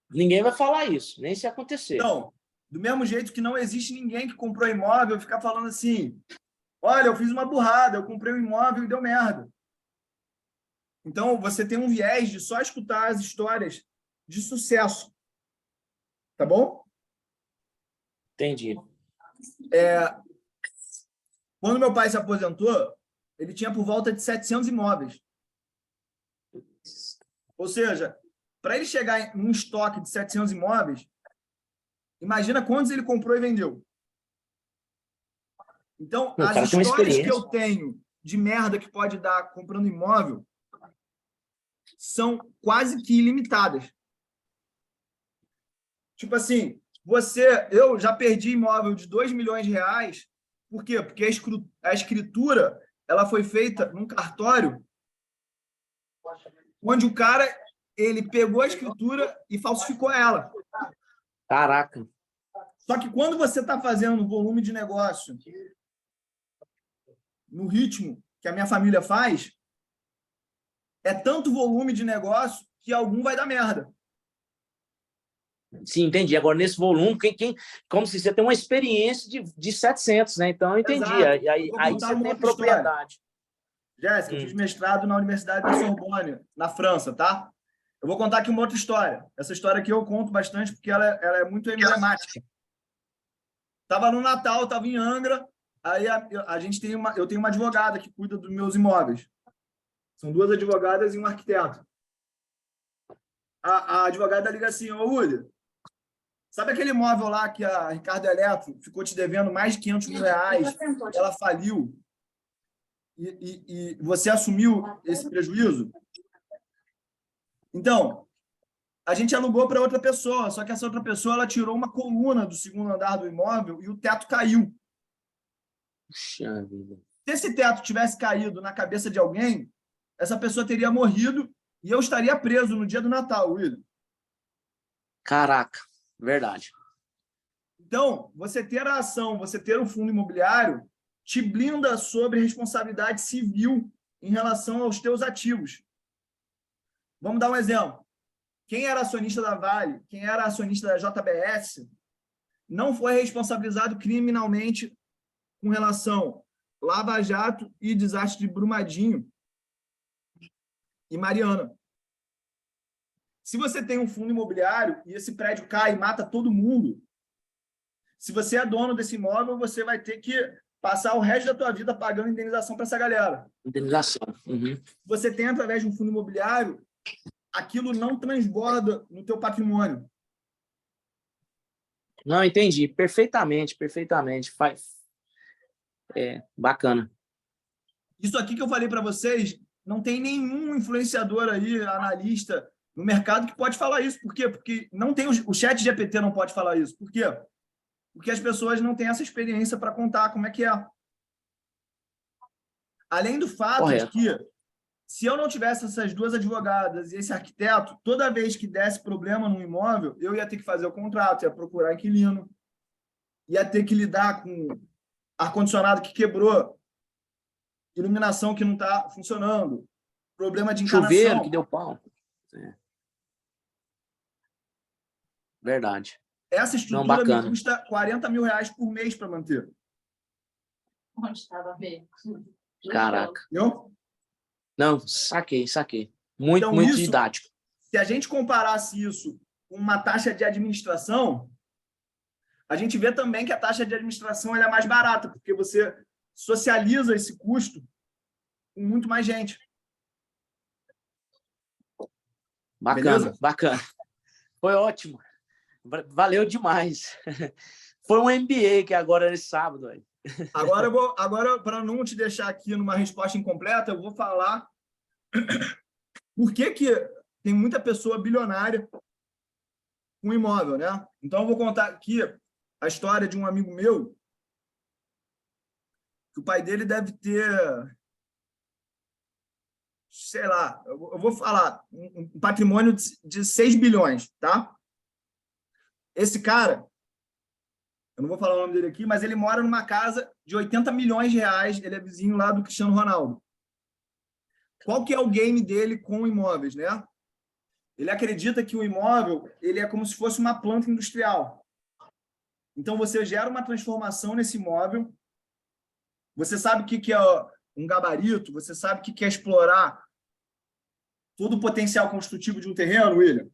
Ninguém vai falar isso, nem se acontecer.
Então, do mesmo jeito que não existe ninguém que comprou imóvel e ficar falando assim, olha, eu fiz uma burrada, eu comprei um imóvel e deu merda. Então, você tem um viés de só escutar as histórias de sucesso. Tá bom?
Entendi.
Quando meu pai se aposentou, ele tinha por volta de 700 imóveis. Ou seja, para ele chegar em um estoque de 700 imóveis, imagina quantos ele comprou e vendeu. Então,
O
as
cara tem uma
histórias que
experiência.
eu tenho de merda que pode dar comprando imóvel são quase que ilimitadas. Tipo assim, eu já perdi imóvel de 2 milhões de reais. Por quê? Porque a escritura ela foi feita num cartório onde o cara ele pegou a escritura e falsificou ela.
Caraca.
Só que quando você está fazendo volume de negócio no ritmo que a minha família faz, é tanto volume de negócio que algum vai dar merda.
Sim, entendi. Agora, nesse volume, como se você tem uma experiência de 700, né? Então, eu entendi.
Exato.
Aí
Eu vou
aí
contar
você
uma
tem
outra
propriedade.
Jéssica, eu fiz mestrado na Universidade da Sorbonne, na França, tá? Eu vou contar aqui uma outra história. Essa história aqui eu conto bastante porque ela é muito emblemática. Estava no Natal, estava em Angra, aí eu tenho uma advogada que cuida dos meus imóveis. São 2 advogadas e um arquiteto. A advogada liga assim, ô Uli, sabe aquele imóvel lá que a Ricardo Eletro ficou te devendo mais de 500 mil reais, ela faliu e você assumiu esse prejuízo? Então, a gente alugou para outra pessoa, só que essa outra pessoa ela tirou uma coluna do segundo andar do imóvel e o teto caiu.
Puxa vida.
Se esse teto tivesse caído na cabeça de alguém, essa pessoa teria morrido e eu estaria preso no dia do Natal, William.
Caraca, verdade.
Então, você ter a ação, você ter o fundo imobiliário, te blinda sobre responsabilidade civil em relação aos teus ativos. Vamos dar um exemplo. Quem era acionista da Vale, quem era acionista da JBS, não foi responsabilizado criminalmente com relação Lava Jato e desastre de Brumadinho e Mariana. Se você tem um fundo imobiliário e esse prédio cai e mata todo mundo, se você é dono desse imóvel, você vai ter que passar o resto da tua vida pagando indenização para essa galera.
Indenização. Uhum.
Você tem, através de um fundo imobiliário, aquilo não transborda no teu patrimônio.
Não, entendi. Perfeitamente, perfeitamente. Bacana.
Isso aqui que eu falei para vocês, não tem nenhum influenciador aí, analista no mercado que pode falar isso. Por quê? Porque não tem o chat GPT não pode falar isso. Por quê? Porque as pessoas não têm essa experiência para contar como é que é. Além do fato
Correto.
de que, se eu não tivesse essas 2 advogadas e esse arquiteto, toda vez que desse problema no imóvel, eu ia ter que fazer o contrato, ia procurar inquilino, ia ter que lidar com ar-condicionado que quebrou, iluminação que não está funcionando, problema de encanação.
Chuveiro que deu pau. Verdade.
Essa
Não,
estrutura
bacana.
me custa 40 mil reais por mês para manter.
Onde estava mesmo?
Caraca.
Entendeu?
Não, saquei. Muito,
Então,
muito
isso,
didático.
se a gente comparasse isso com uma taxa de administração, a gente vê também que a taxa de administração ela é mais barata, porque você socializa esse custo com muito mais gente.
Bacana,
Beleza?
bacana. Foi ótimo. Valeu demais. Foi um MBA que agora é sábado. Aí.
Agora, para não te deixar aqui numa resposta incompleta, eu vou falar por que tem muita pessoa bilionária com imóvel, né? Então, eu vou contar aqui a história de um amigo meu, que o pai dele deve ter sei lá, eu vou falar, um patrimônio de 6 bilhões, tá? Esse cara, eu não vou falar o nome dele aqui, mas ele mora numa casa de 80 milhões de reais, ele é vizinho lá do Cristiano Ronaldo. Qual que é o game dele com imóveis, né? Ele acredita que o imóvel ele é como se fosse uma planta industrial. Então, você gera uma transformação nesse imóvel, você sabe o que é um gabarito, você sabe o que é explorar todo o potencial construtivo de um terreno, William?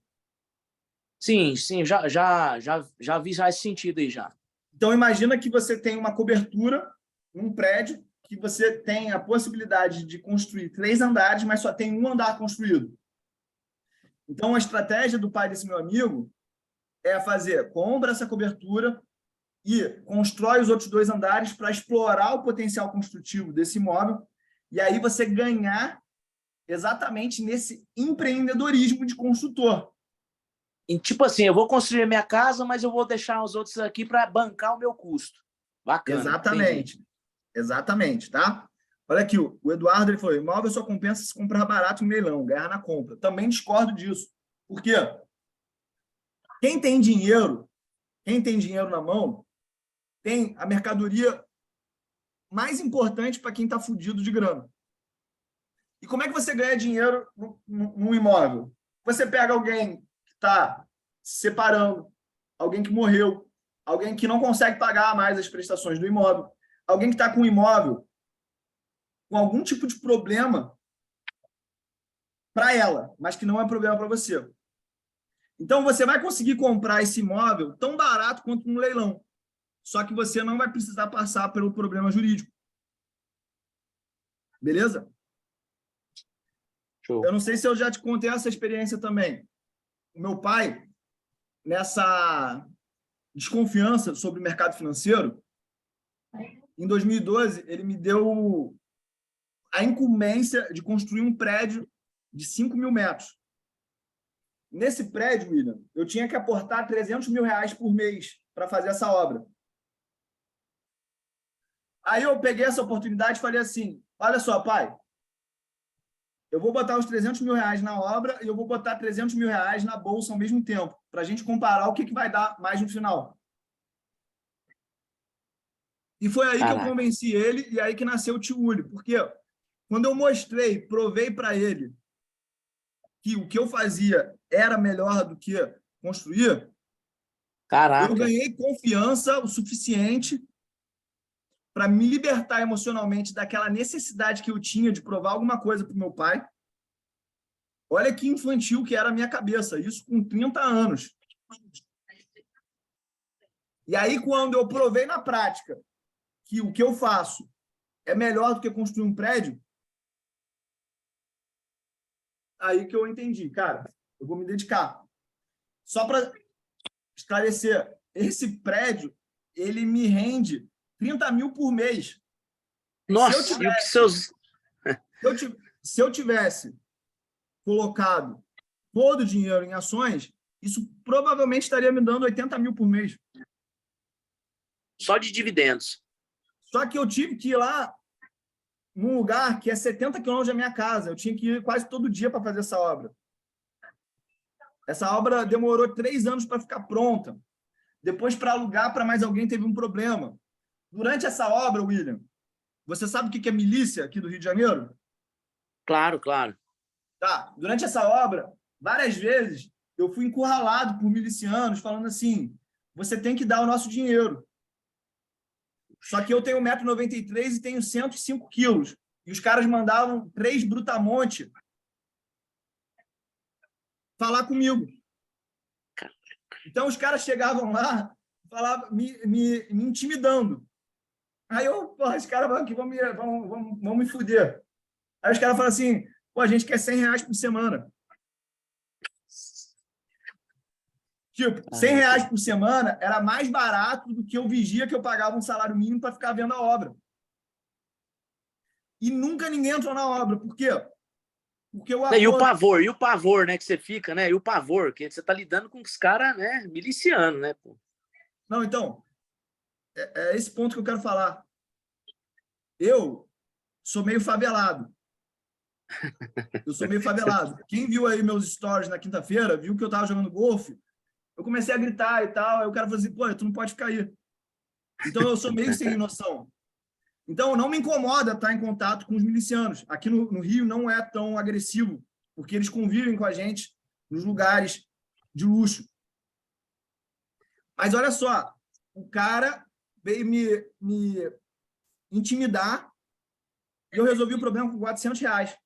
Sim, já vi já esse sentido aí já.
Então, imagina que você tem uma cobertura num prédio que você tem a possibilidade de construir 3 andares, mas só tem um andar construído. Então, a estratégia do pai desse meu amigo é compra essa cobertura e constrói os outros 2 andares para explorar o potencial construtivo desse imóvel e aí você ganhar exatamente nesse empreendedorismo de construtor.
E, tipo assim, eu vou construir minha casa, mas eu vou deixar os outros aqui para bancar o meu custo. Bacana.
Exatamente.
Entendi.
Exatamente, tá? Olha aqui, o Eduardo ele falou: imóvel só compensa se comprar barato em leilão, ganhar na compra. Também discordo disso. Por quê? Quem tem dinheiro na mão, tem a mercadoria mais importante para quem está fudido de grana. E como é que você ganha dinheiro num imóvel? Você pega alguém que está se separando, alguém que morreu, alguém que não consegue pagar mais as prestações do imóvel, alguém que está com um imóvel com algum tipo de problema para ela, mas que não é problema para você. Então, você vai conseguir comprar esse imóvel tão barato quanto um leilão, só que você não vai precisar passar pelo problema jurídico. Beleza?
Show.
Eu não sei se eu já te contei essa experiência também. O meu pai, nessa desconfiança sobre o mercado financeiro, em 2012, ele me deu a incumbência de construir um prédio de 5 mil metros. Nesse prédio, William, eu tinha que aportar 300 mil reais por mês para fazer essa obra. Aí eu peguei essa oportunidade e falei assim: olha só, pai, eu vou botar os 300 mil reais na obra e eu vou botar 300 mil reais na bolsa ao mesmo tempo, para a gente comparar o que vai dar mais no final. E foi aí que eu convenci ele e aí que nasceu o Tio Uli, porque quando eu provei para ele que o que eu fazia era melhor do que construir, eu ganhei confiança o suficiente para me libertar emocionalmente daquela necessidade que eu tinha de provar alguma coisa para o meu pai. Olha que infantil que era a minha cabeça, isso com 30 anos. E aí, quando eu provei na prática que o que eu faço é melhor do que construir um prédio, aí que eu entendi, cara, eu vou me dedicar. Só para esclarecer, esse prédio, ele me rende 30 mil por mês.
Nossa,
se eu tivesse colocado todo o dinheiro em ações, isso provavelmente estaria me dando 80 mil por mês.
Só de dividendos.
Só que eu tive que ir lá num lugar que é 70 quilômetros da minha casa. Eu tinha que ir quase todo dia para fazer essa obra. Essa obra demorou 3 anos para ficar pronta. Depois, para alugar para mais alguém, teve um problema. Durante essa obra, William, você sabe o que é milícia aqui do Rio de Janeiro?
Claro, claro.
Tá. Durante essa obra, várias vezes, eu fui encurralado por milicianos falando assim: você tem que dar o nosso dinheiro. Só que eu tenho 1,93 m e tenho 105 quilos. E os caras mandavam 3 brutamonte falar comigo. Então, os caras chegavam lá, falavam, me intimidando. Aí os caras vão aqui, vão me fuder. Aí os caras falam assim: a gente quer 100 reais por semana. Tipo, 100 reais por semana era mais barato do que o vigia que eu pagava um salário mínimo para ficar vendo a obra. E nunca ninguém entrou na obra. Por quê? Porque
E o pavor, né, que você fica, né? E o pavor, que você tá lidando com os caras, né, milicianos, né, pô?
Não, então, é esse ponto que eu quero falar. Eu sou meio favelado. Eu sou meio favelado. Quem viu aí meus stories na quinta-feira, viu que eu tava jogando golfe, eu comecei a gritar e tal, aí o cara falou assim, pô, tu não pode ficar aí. Então eu sou meio sem noção. Então não me incomoda estar em contato com os milicianos. Aqui no Rio não é tão agressivo, porque eles convivem com a gente nos lugares de luxo. Mas olha só, o cara veio me intimidar e eu resolvi o problema com R$400.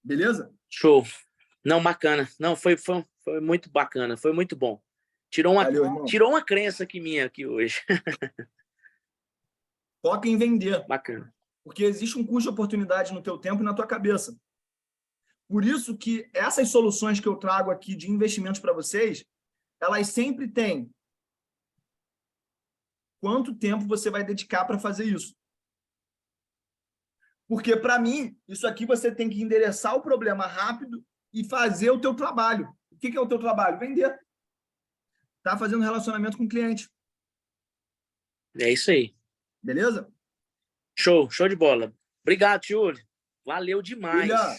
Beleza?
Show. Não, bacana. Não, foi muito bacana, foi muito bom.
Valeu, irmão.
Tirou uma crença minha aqui hoje.
Foca em vender.
Bacana.
Porque existe um custo de oportunidade no teu tempo e na tua cabeça. Por isso que essas soluções que eu trago aqui de investimentos para vocês, elas sempre têm quanto tempo você vai dedicar para fazer isso. Porque, para mim, isso aqui você tem que endereçar o problema rápido e fazer o teu trabalho. O que é o teu trabalho? Vender. Tá fazendo relacionamento com o cliente.
É isso aí.
Beleza?
Show de bola. Obrigado, Tiúlio. Valeu demais.
William,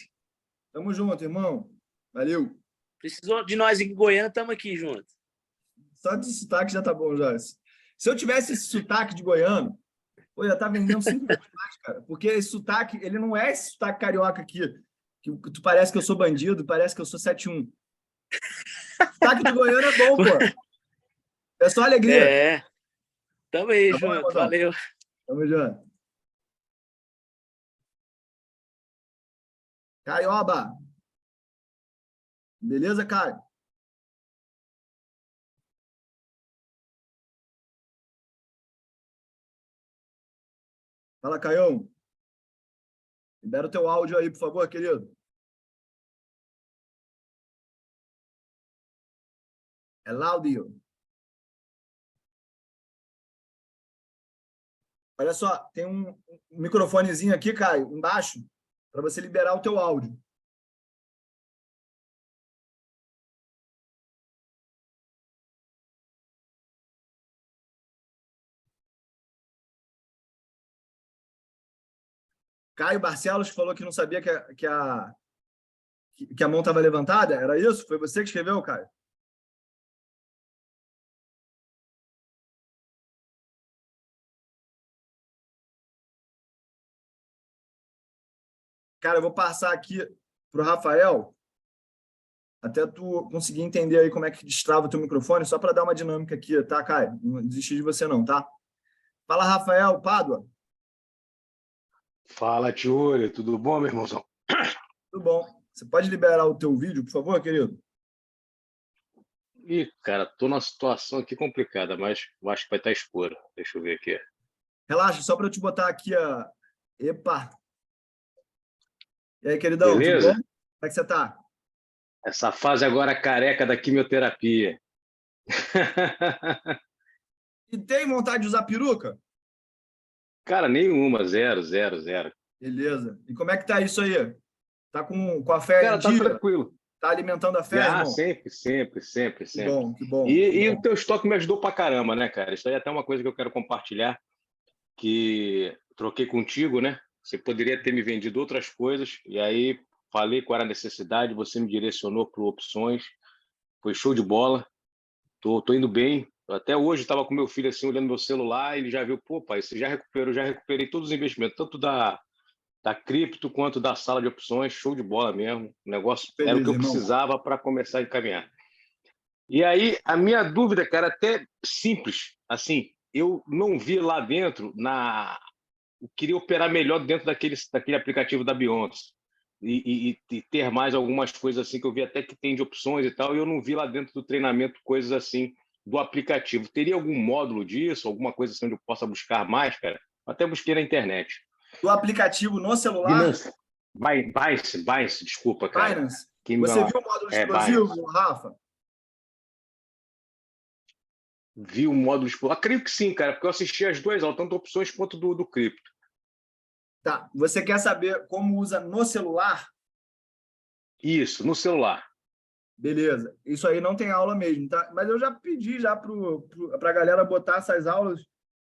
tamo junto, irmão. Valeu.
Precisou de nós aqui em Goiânia, estamos aqui junto.
Só de sotaque já tá bom, já. Se eu tivesse esse sotaque de goiano, eu já tá vendendo 5 vezes mais, cara. Porque esse sotaque, ele não é esse sotaque carioca aqui, que tu parece que eu sou bandido, parece que eu sou 71. Sotaque de goiano é bom, pô. É só alegria.
É. Tamo aí,
Tá bom,
junto.
irmãozão?
Valeu.
Tamo junto. Caioba. Beleza, Caio? Fala, Caião. Libera o teu áudio aí, por favor, querido. É áudio. Olha só, tem um microfonezinho aqui, Caio, embaixo, para você liberar o teu áudio. Caio Barcelos falou que não sabia que a mão estava levantada. Era isso? Foi você que escreveu, Caio? Cara, eu vou passar aqui para o Rafael, até tu conseguir entender aí como é que destrava o teu microfone, só para dar uma dinâmica aqui, tá, Caio? Não desistir de você não, tá? Fala, Rafael Pádua.
Fala, Tiúlio, tudo bom, meu irmãozão?
Tudo bom. Você pode liberar o teu vídeo, por favor, querido?
Ih, cara, tô numa situação aqui complicada, mas eu acho que vai estar escuro. Deixa eu ver aqui.
Relaxa, só para eu te botar aqui a... Epa! E aí, queridão,
Beleza?
tudo bom? Como é que você tá?
Essa fase agora careca da quimioterapia.
E tem vontade de usar peruca?
Cara, nenhuma, zero.
Beleza. E como é que tá isso aí? Tá com a fé
Cara,
em
tá
dia?
tranquilo.
Tá alimentando a fé,
Ah,
irmão?
sempre.
Que bom, que bom.
E
que
o
bom.
teu estoque me ajudou pra caramba, né, cara? Isso aí é até uma coisa que eu quero compartilhar, que troquei contigo, né? Você poderia ter me vendido outras coisas, e aí falei qual era a necessidade, você me direcionou para opções, foi show de bola, tô indo bem. Até hoje estava com meu filho assim, olhando meu celular, ele já viu, pô, pai, você já recuperei todos os investimentos, tanto da cripto quanto da sala de opções, show de bola mesmo. O negócio era o
Feliz,
que eu
irmão.
precisava para começar a encaminhar. E aí, a minha dúvida, cara, até simples, assim, eu não vi lá dentro, eu queria operar melhor dentro daquele aplicativo da Beyoncé e ter mais algumas coisas assim que eu vi até que tem de opções e tal, e eu não vi lá dentro do treinamento coisas assim do aplicativo. Teria algum módulo disso, alguma coisa assim onde eu possa buscar mais, cara? Até busquei na internet.
Do aplicativo no celular,
Binance. Binance, desculpa, cara.
Binance.
Que
Você
meu-
viu o módulo
É,
explosivo, Rafa?
Vi o módulo explosivo. Acredito que sim, cara, porque eu assisti as duas aulas, tanto opções quanto do cripto.
Tá. Você quer saber como usa no celular?
Isso, no celular.
Beleza. Isso aí não tem aula mesmo, tá? Mas eu já pedi já para a galera botar essas aulas.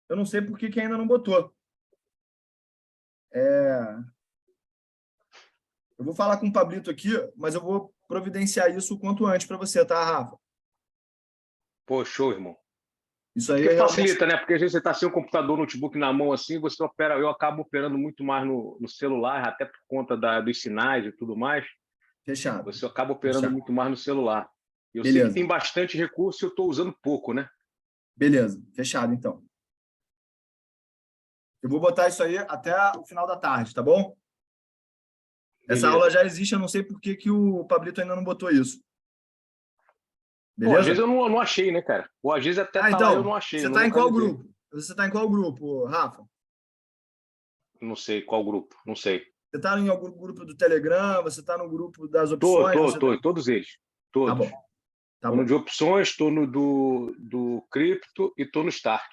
Eu não sei por que ainda não botou. Eu vou falar com o Pablito aqui, mas eu vou providenciar isso o quanto antes para você, tá, Rafa?
Pô, show, irmão.
Isso aí
Porque
é
facilita, né? Porque às vezes você está sem o computador, notebook na mão assim, você opera. Eu acabo operando muito mais no celular, até por conta dos sinais e tudo mais.
fechado.
Você acaba operando
Fechado.
muito mais no celular. Eu sei que
Beleza.
tem bastante recurso e eu estou usando pouco, né?
Beleza, fechado então. Eu vou botar isso aí até o final da tarde, tá bom? Essa
Beleza.
aula já existe, eu não sei por que que o Pablito ainda não botou isso.
Pô, às
Beleza?
vezes eu não achei, né, cara? Ou às vezes até tá lá e eu
Então,
não achei,
você
eu não
está em qual
localizei.
grupo? Você está em qual grupo, Rafa?
Não sei qual grupo, não sei.
Você está em algum grupo do Telegram? Você está no grupo das
Tô,
opções?
tô, tô, em todos eles.
Tá
Todos.
bom, tá
Tô no
bom,
de opções, tô no do cripto e tô no start.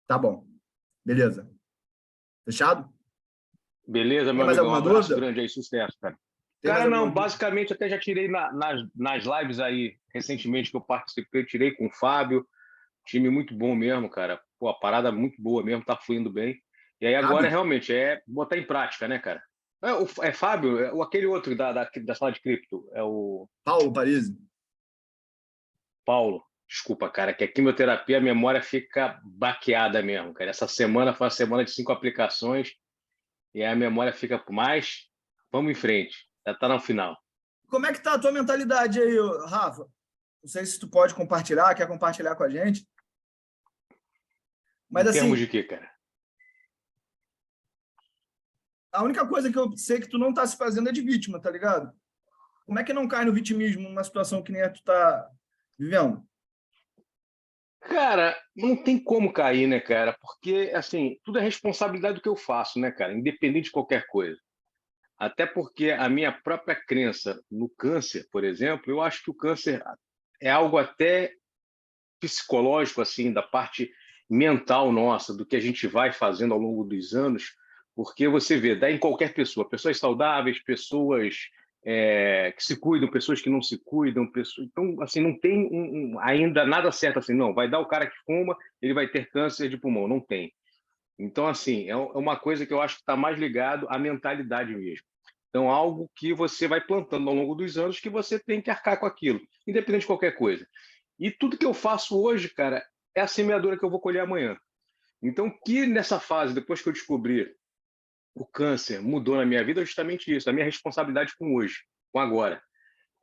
tá bom. Beleza. Fechado?
Beleza,
Tem
meu
mais
amigão? Um
alguma
abraço
dúvida?
grande aí, sucesso, cara.
Tem mais
Cara,
alguma
não,
dúvida?
basicamente até já tirei nas lives aí, recentemente que eu participei, eu tirei com o Fábio, time muito bom mesmo, cara. Pô, a parada muito boa mesmo, tá fluindo bem. E aí agora
Fábio?
realmente é botar em prática, né, cara? É Fábio, aquele outro da sala de cripto, é o
Paulo Parisi?
Paulo. Desculpa, cara, que a quimioterapia, a memória fica baqueada mesmo, cara. Essa semana foi uma semana de 5 aplicações e aí a memória fica mais. Vamos em frente, já tá no final.
Como é que tá a tua mentalidade aí, Rafa? Não sei se tu pode compartilhar, quer compartilhar com a gente.
Em
Mas
termos de
assim,
quê, cara?
a única coisa que eu sei que tu não tá se fazendo é de vítima, tá ligado? Como é que não cai no vitimismo numa situação que nem a tu tá vivendo?
Cara, não tem como cair, né, cara? Porque, assim, tudo é responsabilidade do que eu faço, né, cara? Independente de qualquer coisa. Até porque a minha própria crença no câncer, por exemplo, eu acho que o câncer é algo até psicológico, assim, da parte mental nossa, do que a gente vai fazendo ao longo dos anos, porque você vê, dá em qualquer pessoa, pessoas saudáveis, pessoas que se cuidam, pessoas que não se cuidam, pessoas... Então, assim, não tem ainda nada certo assim, não, vai dar o cara que fuma, ele vai ter câncer de pulmão, não tem. Então, assim, é uma coisa que eu acho que está mais ligado à mentalidade mesmo. Então, algo que você vai plantando ao longo dos anos que você tem que arcar com aquilo, independente de qualquer coisa. E tudo que eu faço hoje, cara, é a semeadura que eu vou colher amanhã. Então, que nessa fase, depois que eu descobri o câncer, mudou na minha vida, é justamente isso, a minha responsabilidade com hoje, com agora.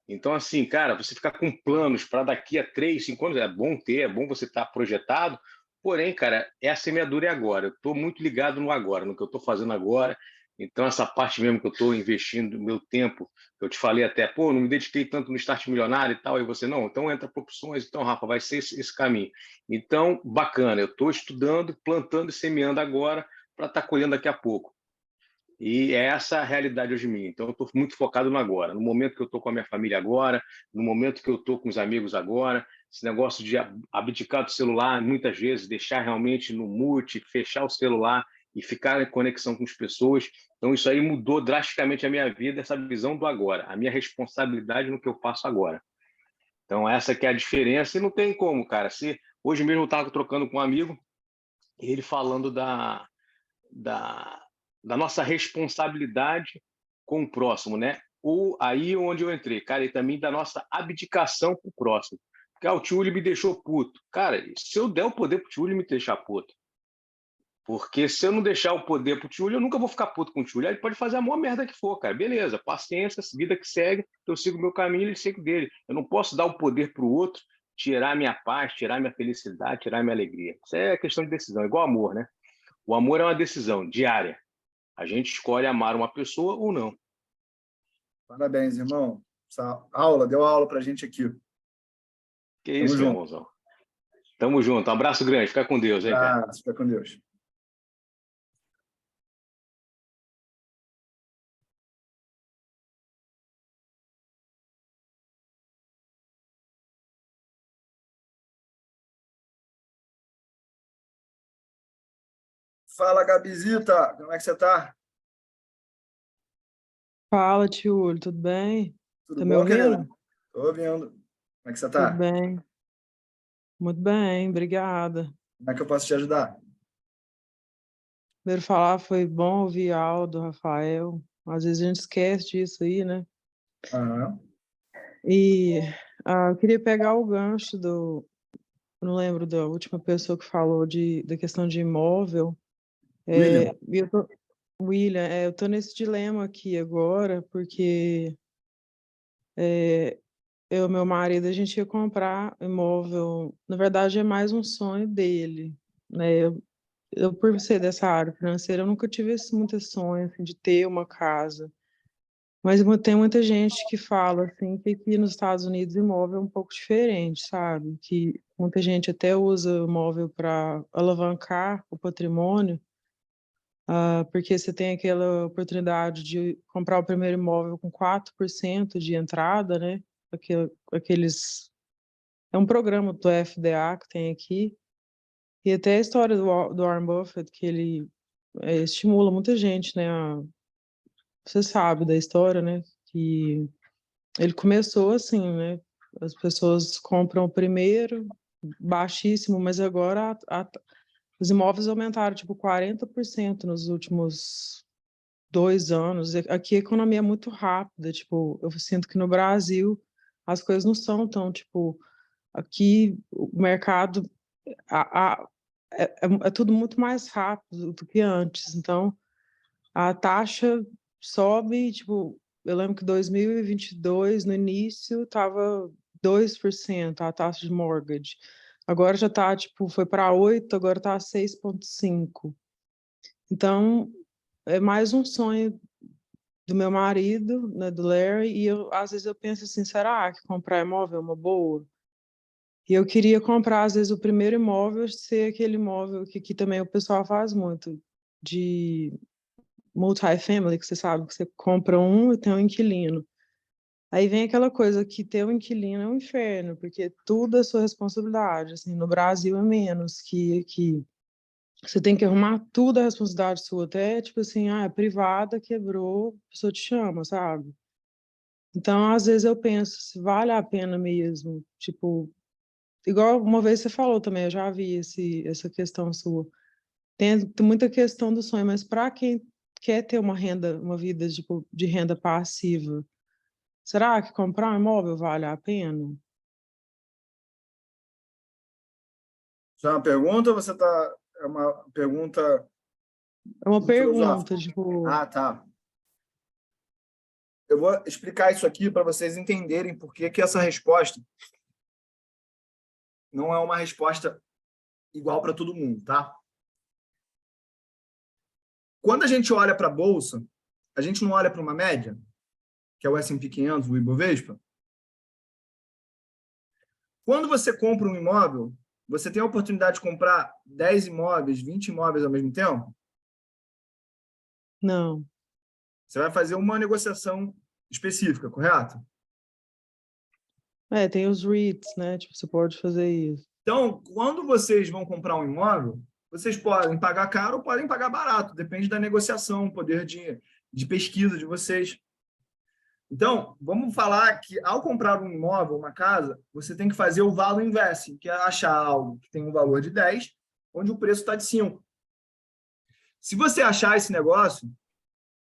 Então, assim, cara, você ficar com planos para daqui a 3, 5 anos, é bom ter, é bom você estar projetado, porém, cara, é a semeadura é agora. Eu estou muito ligado no agora, no que eu estou fazendo agora. Então, essa parte mesmo que eu estou investindo meu tempo, eu te falei até, pô, não me dediquei tanto no Start Milionário e tal, e você, não, então entra por opções, então, Rafa, vai ser esse caminho. Então, bacana, eu estou estudando, plantando e semeando agora para estar colhendo daqui a pouco. E é essa a realidade hoje minha. Então, eu estou muito focado no agora, no momento que eu estou com a minha família agora, no momento que eu estou com os amigos agora. Esse negócio de abdicar do celular, muitas vezes, deixar realmente no mute, fechar o celular e ficar em conexão com as pessoas. Então, isso aí mudou drasticamente a minha vida, essa visão do agora, a minha responsabilidade no que eu faço agora. Então, essa que é a diferença e não tem como, cara. Se hoje mesmo eu estava trocando com um amigo, ele falando da, da nossa responsabilidade com o próximo, né? Ou aí onde eu entrei, cara, e também da nossa abdicação com o próximo. Porque o tio me deixou puto. Cara, se eu der o poder pro tio me deixar puto, porque se eu não deixar o poder pro tio eu nunca vou ficar puto com o tio. Ele pode fazer a maior merda que for, cara. Beleza, paciência, vida que segue, eu sigo o meu caminho, ele segue dele. Eu não posso dar o poder pro outro, tirar minha paz, tirar minha felicidade, tirar minha alegria. Isso é questão de decisão, igual amor, né? O amor é uma decisão diária. A gente escolhe amar uma pessoa ou não.
Parabéns, irmão. Essa aula, deu aula pra gente aqui.
Que
Tamo
isso, meu
junto.
irmãozão. Tamo junto. Um abraço grande. Fica com Deus, hein, cara.
Fica com Deus. Fala, Gabizita. Como é que você tá?
Fala, tio, tudo bem?
Tudo
Tá me
bom, querida?
ouvindo?
Tô ouvindo. Como é que você
Tudo
tá?
bem, muito bem, obrigada.
Como é que eu posso te ajudar?
primeiro falar, foi bom ouvir a aula do Rafael. Às vezes a gente esquece disso aí, né?
Aham.
E eu queria pegar o gancho não lembro da última pessoa que falou da questão de imóvel.
William,
E William, eu tô nesse dilema aqui agora, porque eu e meu marido, a gente ia comprar imóvel. Na verdade, é mais um sonho dele, né? Por ser dessa área financeira, eu nunca tive muito esse sonho assim, de ter uma casa. Mas tem muita gente que fala assim, que aqui nos Estados Unidos imóvel é um pouco diferente, sabe? Que muita gente até usa imóvel para alavancar o patrimônio, porque você tem aquela oportunidade de comprar o primeiro imóvel com 4% de entrada, né? Aqueles... É um programa do FDA que tem aqui. E até a história do Warren Buffett, que ele estimula muita gente, né? Você sabe da história, né? Que ele começou assim, né? As pessoas compram o primeiro, baixíssimo, mas agora os imóveis aumentaram tipo 40% nos últimos 2 anos. Aqui a economia é muito rápida, tipo, eu sinto que no Brasil as coisas não são tão, tipo, aqui o mercado é tudo muito mais rápido do que antes. Então, a taxa sobe, tipo, eu lembro que 2022, no início, estava 2% a taxa de mortgage. Agora já está, tipo, foi para 8, agora está 6,5. Então, é mais um sonho do meu marido, né, do Larry, e às vezes eu penso assim, será que comprar imóvel é uma boa? E eu queria comprar, às vezes, o primeiro imóvel ser aquele imóvel que aqui também o pessoal faz muito, de multifamily, que você sabe que você compra um e tem um inquilino. Aí vem aquela coisa que ter um inquilino é um inferno, porque tudo é sua responsabilidade. Assim, no Brasil é menos que você tem que arrumar tudo a responsabilidade sua, até tipo assim, é privada, quebrou, a pessoa te chama, sabe? Então, às vezes eu penso se vale a pena mesmo, tipo, igual uma vez você falou também, eu já vi essa questão sua. Tem muita questão do sonho, mas para quem quer ter uma vida tipo, de renda passiva, será que comprar um imóvel vale a pena?
isso é uma pergunta ou você tá... É uma pergunta
É uma
filosófica?
pergunta, tipo,
Ah, tá. Eu vou explicar isso aqui para vocês entenderem por que que essa resposta não é uma resposta igual para todo mundo, tá? Quando a gente olha para a bolsa, a gente não olha para uma média, que é o S&P 500, o Ibovespa. Quando você compra um imóvel, você tem a oportunidade de comprar 10 imóveis, 20 imóveis ao mesmo tempo?
não.
Você vai fazer uma negociação específica, correto?
Tem os REITs, né? Tipo, você pode fazer isso.
Então, quando vocês vão comprar um imóvel, vocês podem pagar caro ou podem pagar barato, depende da negociação, poder de pesquisa de vocês. Então, vamos falar que ao comprar um imóvel, uma casa, você tem que fazer o value investing, que é achar algo que tem um valor de 10, onde o preço está de 5. Se você achar esse negócio,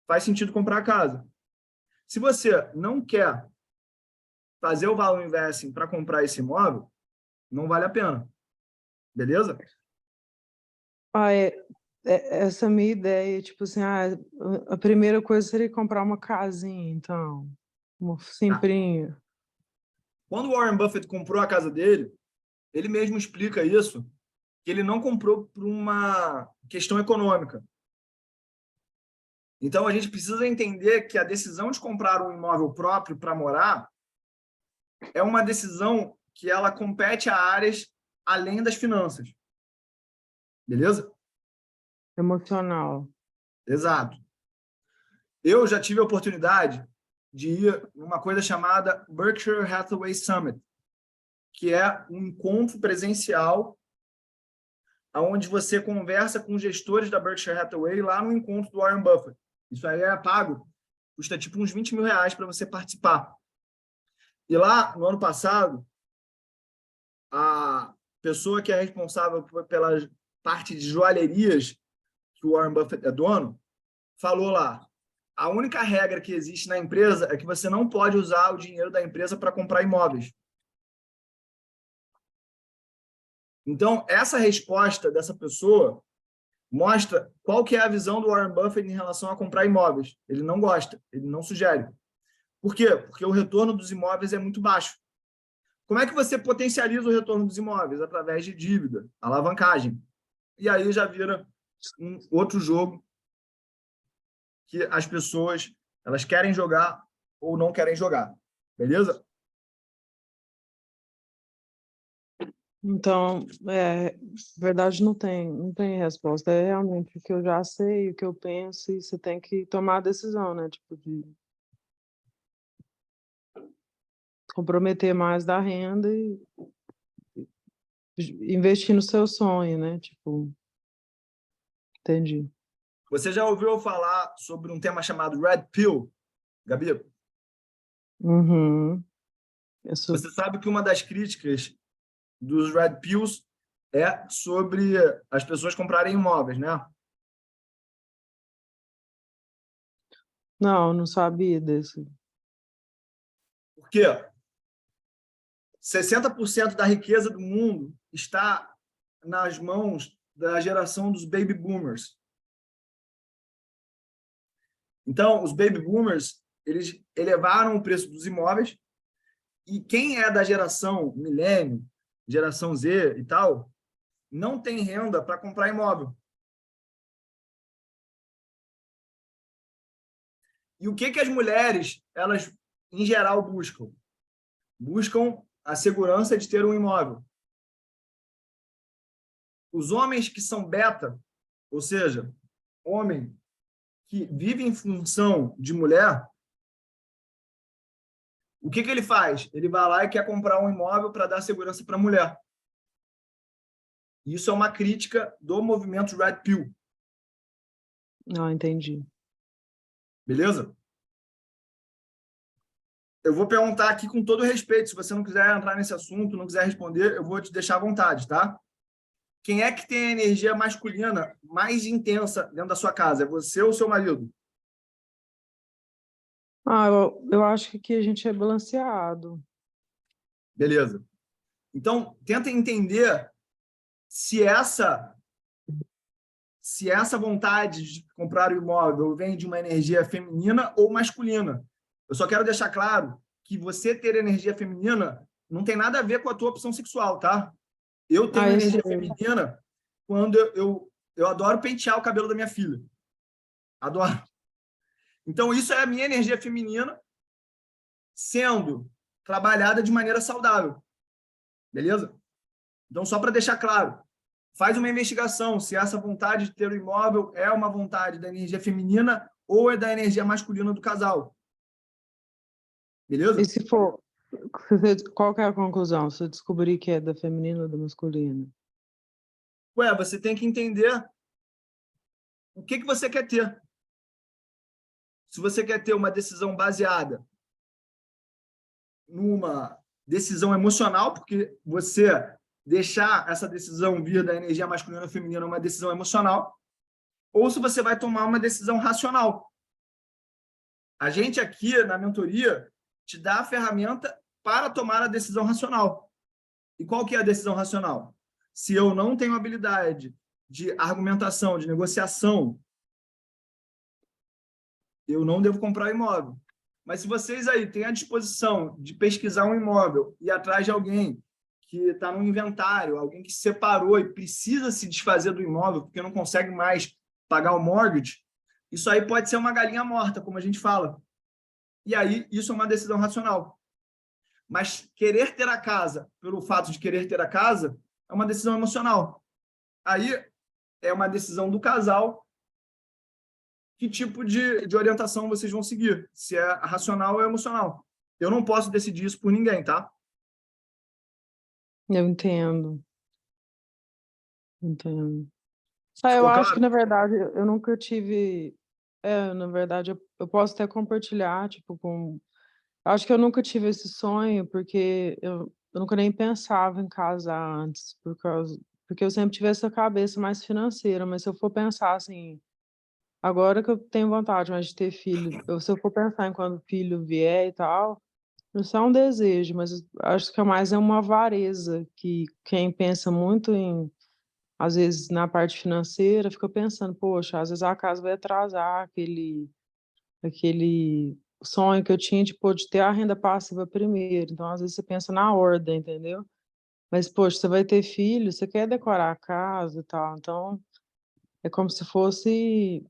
faz sentido comprar a casa. Se você não quer fazer o value investing para comprar esse imóvel, não vale a pena. Beleza?
Essa minha ideia, tipo assim, a primeira coisa seria comprar uma casinha, então, uma
Tá.
simplinha.
Quando o Warren Buffett comprou a casa dele, ele mesmo explica isso, que ele não comprou por uma questão econômica. Então, a gente precisa entender que a decisão de comprar um imóvel próprio para morar é uma decisão que ela compete a áreas além das finanças. Beleza?
Emocional.
Exato. Eu já tive a oportunidade de ir numa coisa chamada Berkshire Hathaway Summit, que é um encontro presencial onde você conversa com gestores da Berkshire Hathaway lá no encontro do Warren Buffett. Isso aí é pago, custa tipo uns R$ 20.000 para você participar. E lá, no ano passado, a pessoa que é responsável pela parte de joalherias que o Warren Buffett é dono, falou lá, a única regra que existe na empresa é que você não pode usar o dinheiro da empresa para comprar imóveis. Então, essa resposta dessa pessoa mostra qual que é a visão do Warren Buffett em relação a comprar imóveis. Ele não gosta, ele não sugere. Por quê? Porque o retorno dos imóveis é muito baixo. Como é que você potencializa o retorno dos imóveis? Através de dívida, alavancagem. E aí já vira um outro jogo que as pessoas elas querem jogar ou não querem jogar. Beleza?
Então, verdade não tem resposta. É realmente o que eu já sei, o que eu penso, e você tem que tomar a decisão, né? Tipo, de comprometer mais da renda e investir no seu sonho, né? Tipo, entendi.
Você já ouviu falar sobre um tema chamado Red Pill, Gabi?
Uhum.
Você sabe que uma das críticas dos Red Pills é sobre as pessoas comprarem imóveis, né?
Não sabia desse.
Por quê? 60% da riqueza do mundo está nas mãos da geração dos baby boomers. Então, os baby boomers, eles elevaram o preço dos imóveis e quem é da geração milênio, geração Z e tal, não tem renda para comprar imóvel. E o que as mulheres, elas, em geral, buscam? Buscam a segurança de ter um imóvel. Os homens que são beta, ou seja, homem que vive em função de mulher, o que ele faz? Ele vai lá e quer comprar um imóvel para dar segurança para a mulher. Isso é uma crítica do movimento Red Pill.
Não, entendi.
Beleza? Eu vou perguntar aqui com todo respeito. Se você não quiser entrar nesse assunto, não quiser responder, eu vou te deixar à vontade, tá? Quem é que tem a energia masculina mais intensa dentro da sua casa? É você ou seu marido?
Eu acho que aqui a gente é balanceado.
Beleza. Então, tenta entender se essa vontade de comprar o imóvel vem de uma energia feminina ou masculina. Eu só quero deixar claro que você ter energia feminina não tem nada a ver com a tua opção sexual, tá? Eu tenho energia feminina quando eu adoro pentear o cabelo da minha filha. Adoro. Então, isso é a minha energia feminina sendo trabalhada de maneira saudável. Beleza? Então, só para deixar claro, faz uma investigação se essa vontade de ter o imóvel é uma vontade da energia feminina ou é da energia masculina do casal. Beleza?
E se for, qual que é a conclusão? Se eu descobrir que é da feminina ou da masculina?
Você tem que entender o que você quer ter. Se você quer ter uma decisão baseada numa decisão emocional, porque você deixar essa decisão vir da energia masculina ou feminina é uma decisão emocional, ou se você vai tomar uma decisão racional. A gente aqui, na mentoria, te dá a ferramenta para tomar a decisão racional. E qual que é a decisão racional? Se eu não tenho habilidade de argumentação, de negociação, eu não devo comprar imóvel. Mas se vocês aí têm a disposição de pesquisar um imóvel e ir atrás de alguém que está no inventário, alguém que se separou e precisa se desfazer do imóvel porque não consegue mais pagar o mortgage, isso aí pode ser uma galinha morta, como a gente fala. E aí, isso é uma decisão racional. Mas querer ter a casa, pelo fato de querer ter a casa, é uma decisão emocional. Aí, é uma decisão do casal que tipo de orientação vocês vão seguir, se é racional ou emocional. Eu não posso decidir isso por ninguém, tá?
Eu entendo.
Ficou
Acho
claro?
que, na verdade, eu nunca tive... na verdade, eu posso até compartilhar, tipo, com... Acho que eu nunca tive esse sonho, porque eu nunca nem pensava em casar antes, por causa porque eu sempre tive essa cabeça mais financeira, mas se eu for pensar assim, agora que eu tenho vontade mais de ter filho, se eu for pensar em quando o filho vier e tal, isso é um desejo, mas acho que é mais uma avareza, que quem pensa muito em, às vezes, na parte financeira, fica pensando, poxa, às vezes a casa vai atrasar aquele sonho que eu tinha, tipo, de ter a renda passiva primeiro. Então, às vezes você pensa na ordem, entendeu? Mas, poxa, você vai ter filho, você quer decorar a casa e tal. Então, é como se fosse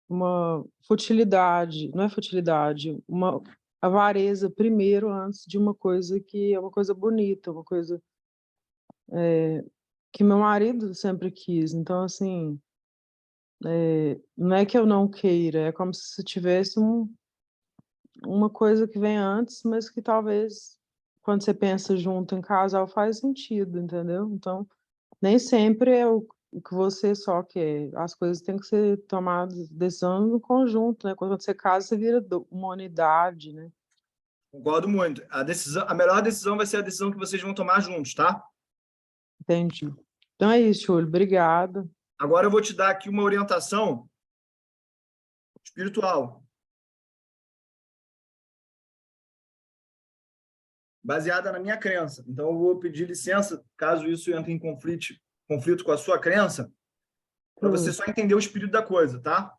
uma futilidade, não é futilidade, uma avareza primeiro antes de uma coisa que é uma coisa bonita, uma coisa que meu marido sempre quis. Então, assim, não é que eu não queira, é como se tivesse uma coisa que vem antes, mas que talvez quando você pensa junto em casal faz sentido, entendeu? Então, nem sempre é o que você só quer. As coisas têm que ser tomadas decisão no conjunto, né? Quando você casa, você vira uma unidade, né?
Concordo muito. A melhor decisão vai ser a decisão que vocês vão tomar juntos, tá?
Entendi. Então é isso, Júlio. Obrigada.
Agora eu vou te dar aqui uma orientação espiritual, baseada na minha crença. Então, eu vou pedir licença, caso isso entre em conflito com a sua crença, para você só entender o espírito da coisa, tá?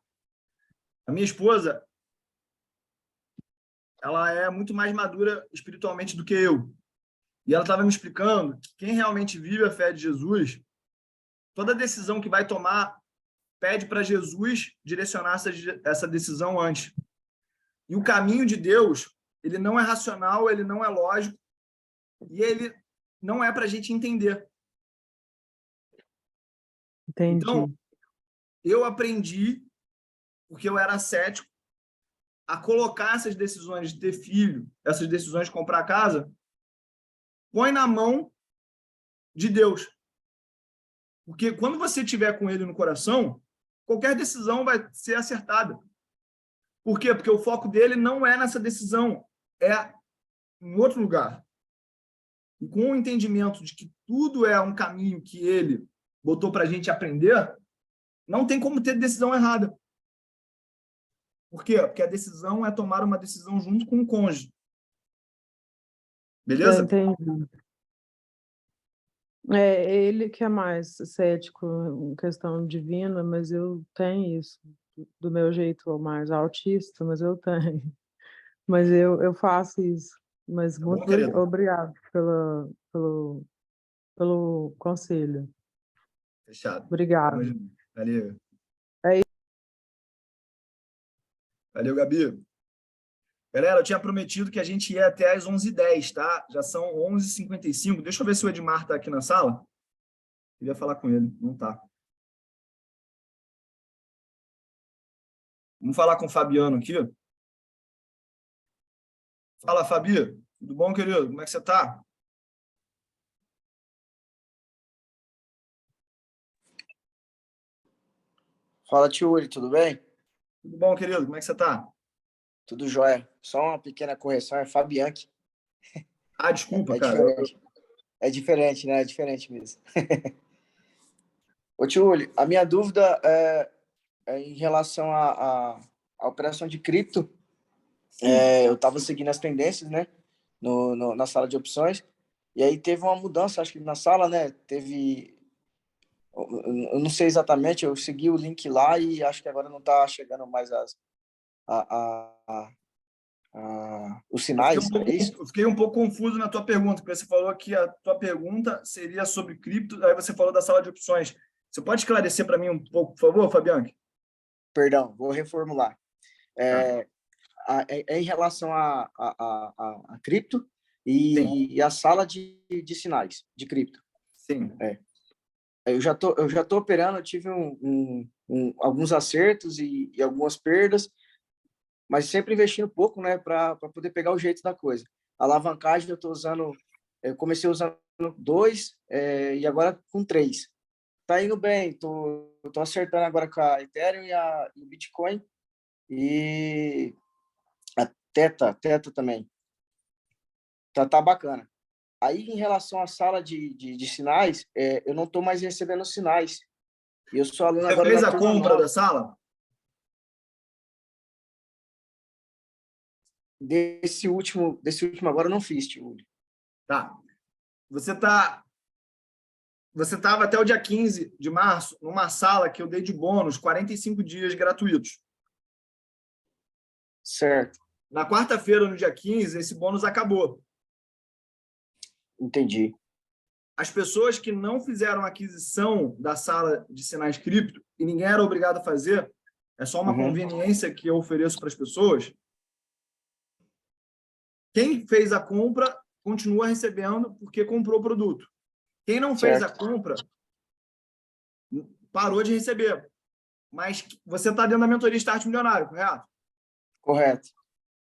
A minha esposa, ela é muito mais madura espiritualmente do que eu. E ela estava me explicando que quem realmente vive a fé de Jesus, toda decisão que vai tomar, pede para Jesus direcionar essa decisão antes. E o caminho de Deus, ele não é racional, ele não é lógico, e ele não é para a gente entender.
Entendi.
Então, eu aprendi, porque eu era cético, a colocar essas decisões de ter filho, essas decisões de comprar casa, põe na mão de Deus. Porque quando você estiver com ele no coração, qualquer decisão vai ser acertada. Por quê? Porque o foco dele não é nessa decisão, é em outro lugar. E com o entendimento de que tudo é um caminho que ele botou para a gente aprender, não tem como ter decisão errada. Por quê? Porque a decisão é tomar uma decisão junto com o cônjuge. Beleza?
Entendi. Ele que é mais cético em questão divina, mas eu tenho isso. Do meu jeito mais autista, mas eu tenho. Mas eu faço isso. Mas
Tá bom,
muito
querido?
obrigado pelo conselho.
Fechado. Tamo
Obrigado.
junto. Valeu.
É
Valeu, Gabi. Galera, eu tinha prometido que a gente ia até às 11h10, tá? Já são 11h55. Deixa eu ver se o Edmar está aqui na sala. Queria falar com ele. Não tá. Vamos falar com o Fabiano aqui. Fala, Fabi. Tudo bom, querido? Como é que você tá?
Fala, tio Uri, tudo bem?
Tudo bom, querido? Como é que você tá?
Tudo jóia. Só uma pequena correção, é Fabianchi.
Ah, desculpa,
É
cara.
diferente. É diferente, né? É diferente mesmo. Ô, tio Uri, a minha dúvida é em relação à operação de cripto. Eu estava seguindo as tendências, né? Na sala de opções. E aí teve uma mudança, acho que na sala, né? Eu não sei exatamente, eu segui o link lá e acho que agora não está chegando mais os sinais, é isso?
Eu fiquei um pouco confuso na tua pergunta, porque você falou que a tua pergunta seria sobre cripto, aí você falou da sala de opções. Você pode esclarecer para mim um pouco, por favor, Fabiano?
Perdão, vou reformular.
Tá.
É em relação a cripto
Sim.
e a sala de sinais de cripto.
Sim.
Eu já tô operando, eu tive alguns acertos e algumas perdas, mas sempre investindo pouco, né, para poder pegar o jeito da coisa. A alavancagem eu comecei usando 2 e agora com 3. Tá indo bem, tô acertando agora com a Ethereum e o Bitcoin e a Teta também. Tá bacana. Aí, em relação à sala de sinais, eu não estou mais recebendo sinais. E eu sou aluno
Você
agora
fez
da
a
turma
compra
9.
da sala?
Desse último agora eu não fiz, tio.
Tá. Você estava até o dia 15 de março numa sala que eu dei de bônus 45 dias gratuitos.
Certo,
Na quarta-feira, no dia 15, esse bônus acabou.
entendi.
As pessoas que não fizeram a aquisição da sala de sinais cripto, e ninguém era obrigado a fazer, é só uma conveniência que eu ofereço para as pessoas, quem fez a compra continua recebendo porque comprou o produto. Quem não fez a compra parou de receber. Mas você está dentro da mentoria Start Milionário, correto?
Correto.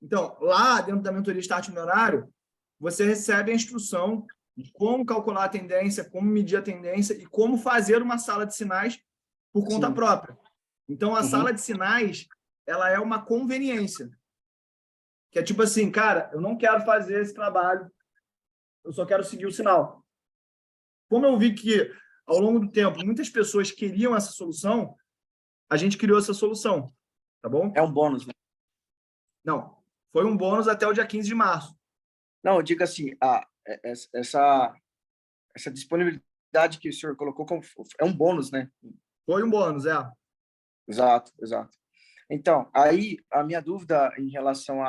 Então, lá dentro da mentoria Start Milionário, você recebe a instrução de como calcular a tendência, como medir a tendência e como fazer uma sala de sinais por conta própria. Então, a sala de sinais, ela é uma conveniência. Que é tipo assim, cara, eu não quero fazer esse trabalho, eu só quero seguir o sinal. Como eu vi que, ao longo do tempo, muitas pessoas queriam essa solução, a gente criou essa solução, tá bom?
É um bônus, né?
Não, foi um bônus até o dia 15 de março.
Não, eu digo assim, essa disponibilidade que o senhor colocou é um bônus, né?
Foi um bônus, é.
Exato, exato. Então, aí a minha dúvida em relação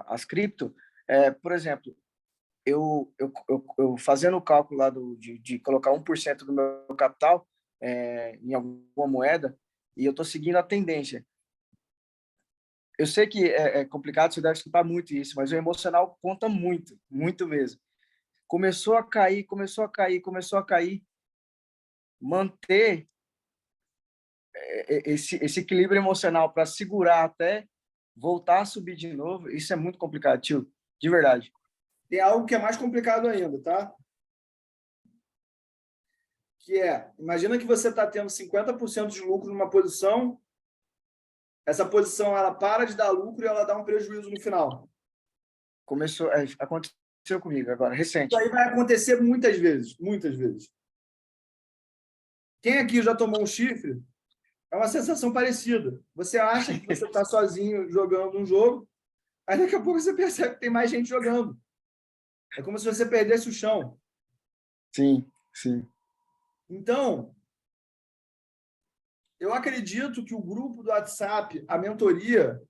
às cripto por exemplo, eu fazendo o cálculo lá de colocar 1% do meu capital em alguma moeda, e eu estou seguindo a tendência. Eu sei que é complicado, você deve escutar muito isso, mas o emocional conta muito, muito mesmo. Começou a cair, manter esse equilíbrio emocional para segurar até voltar a subir de novo, isso é muito complicado, tio, de verdade.
Tem algo que é mais complicado ainda, tá? Que imagina que você está tendo 50% de lucro numa posição, essa posição ela para de dar lucro e ela dá um prejuízo no final.
Aconteceu comigo agora, recente.
Isso aí vai acontecer muitas vezes, muitas vezes. Quem aqui já tomou um chifre, é uma sensação parecida. Você acha que você está sozinho jogando um jogo, aí daqui a pouco você percebe que tem mais gente jogando. É como se você perdesse o chão.
Sim, sim.
Então, eu acredito que o grupo do WhatsApp, a mentoria,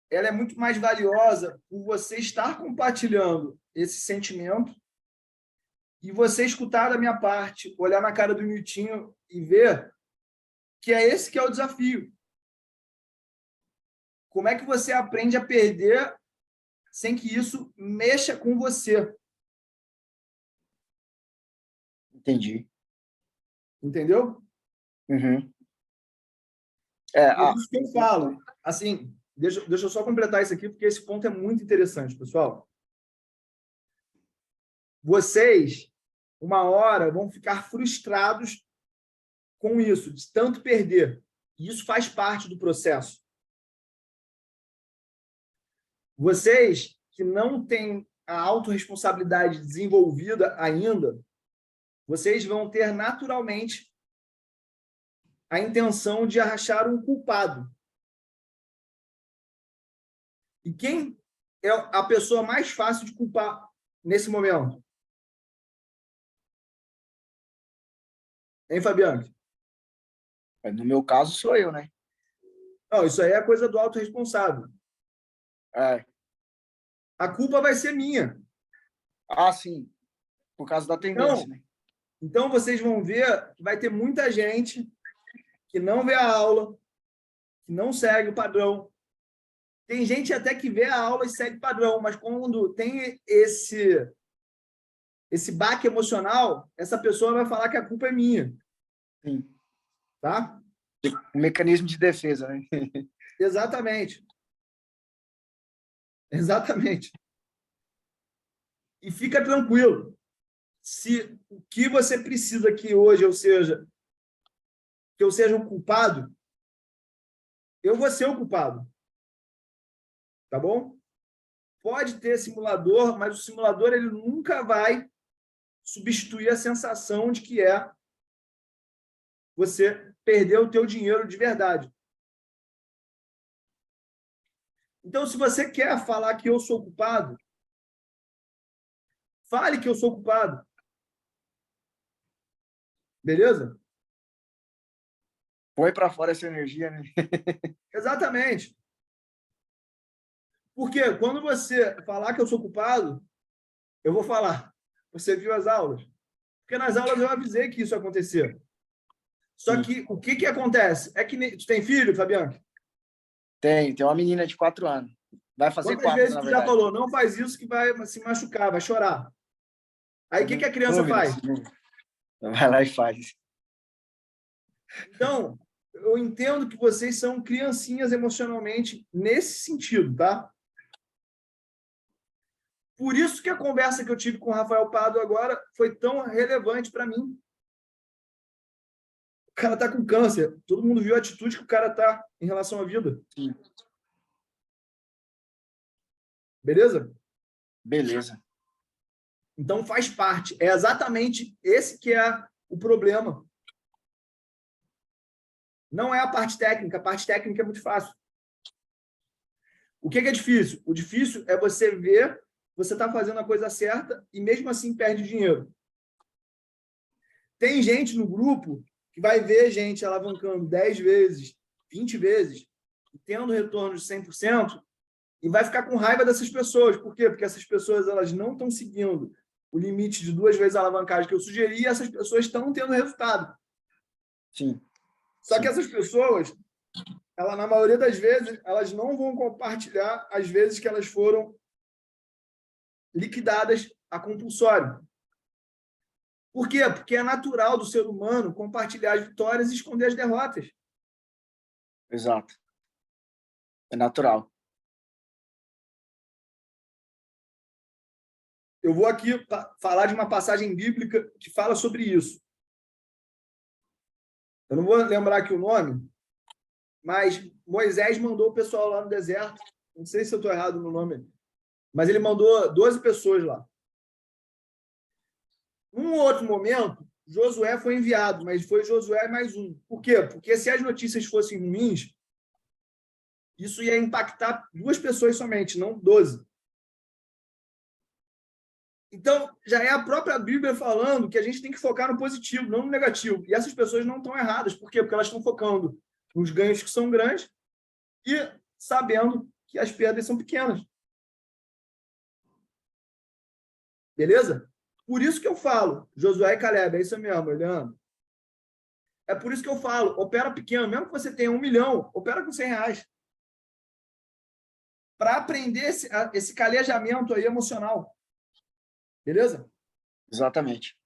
ela é muito mais valiosa por você estar compartilhando esse sentimento e você escutar da minha parte, olhar na cara do Miltinho e ver que é esse que é o desafio. Como é que você aprende a perder sem que isso mexa com você?
Entendi.
Entendeu?
Uhum.
É isso que eu falo. Assim, deixa eu só completar isso aqui, porque esse ponto é muito interessante, pessoal. Vocês, uma hora, vão ficar frustrados com isso, de tanto perder. E isso faz parte do processo. Vocês que não têm a autorresponsabilidade desenvolvida ainda, vocês vão ter naturalmente a intenção de achar um culpado. E quem é a pessoa mais fácil de culpar nesse momento? Hein, Fabiano?
No meu caso, sou eu, né?
Não, isso aí é coisa do autorresponsável. A culpa vai ser minha.
Ah, sim. Por causa da tendência, né?
Então, vocês vão ver que vai ter muita gente que não vê a aula, que não segue o padrão. Tem gente até que vê a aula e segue o padrão, mas quando tem esse baque emocional, essa pessoa vai falar que a culpa é minha.
Sim.
Tá?
Um mecanismo de defesa, né?
Exatamente. Exatamente. E fica tranquilo. Se o que você precisa que hoje que eu seja o culpado, eu vou ser o culpado. Tá bom? Pode ter simulador, mas o simulador ele nunca vai substituir a sensação de que é você perder o teu dinheiro de verdade. Então, se você quer falar que eu sou culpado, fale que eu sou culpado. Beleza?
Põe para fora essa energia, né?
Exatamente. Porque quando você falar que eu sou culpado, eu vou falar, você viu as aulas? Porque nas aulas eu avisei que isso ia acontecer. Só que o que acontece? É que tu tem filho, Fabiano?
Tem uma menina de 4 anos. Vai fazer
Quantas
4,
vezes
na
tu já
verdade.
falou, não faz isso que vai se machucar, vai chorar. Aí o que a criança faz?
Vai lá e faz.
Então, eu entendo que vocês são criancinhas emocionalmente nesse sentido, tá? Por isso que a conversa que eu tive com o Rafael Pardo agora foi tão relevante para mim. O cara tá com câncer. Todo mundo viu a atitude que o cara tá em relação à vida.
Sim.
Beleza?
Beleza.
Então faz parte. É exatamente esse que é o problema. Não é a parte técnica. A parte técnica é muito fácil. O que é difícil? O difícil é você ver você está fazendo a coisa certa e mesmo assim perde dinheiro. Tem gente no grupo que vai ver gente alavancando 10 vezes, 20 vezes, tendo retorno de 100%, e vai ficar com raiva dessas pessoas. Por quê? Porque essas pessoas elas não estão seguindo o limite de 2 vezes a alavancagem que eu sugeri, e essas pessoas estão tendo resultado.
Sim.
Só que essas pessoas, na maioria das vezes, elas não vão compartilhar as vezes que elas foram liquidadas a compulsório. Por quê? Porque é natural do ser humano compartilhar as vitórias e esconder as derrotas.
Exato. É natural.
Eu vou aqui falar de uma passagem bíblica que fala sobre isso. Eu não vou lembrar aqui o nome, mas Moisés mandou o pessoal lá no deserto. Não sei se eu estou errado no nome, mas ele mandou 12 pessoas lá. Num outro momento, Josué foi enviado, mas foi Josué mais um. Por quê? Porque se as notícias fossem ruins, isso ia impactar 2 pessoas somente, não 12. Então, já é a própria Bíblia falando que a gente tem que focar no positivo, não no negativo. E essas pessoas não estão erradas. Por quê? Porque elas estão focando nos ganhos que são grandes e sabendo que as perdas são pequenas. Beleza? Por isso que eu falo, Josué e Caleb, é isso mesmo, Eliano. É por isso que eu falo, opera pequeno, mesmo que você tenha 1 milhão, opera com R$100. Para aprender esse calejamento aí emocional. Beleza?
Exatamente.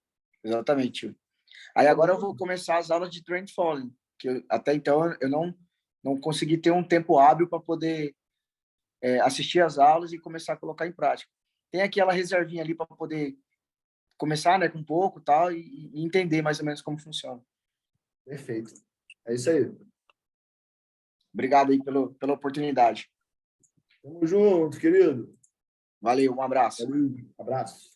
Exatamente. Aí agora eu vou começar as aulas de Trent Falling, que até então eu não consegui ter um tempo hábil para poder assistir as aulas e começar a colocar em prática. Tem aquela reservinha ali para poder começar, né, com pouco tal, e entender mais ou menos como funciona.
Perfeito. É isso aí.
Obrigado aí pela oportunidade.
Tamo junto, querido.
Valeu, um abraço.
Valeu. Abraço.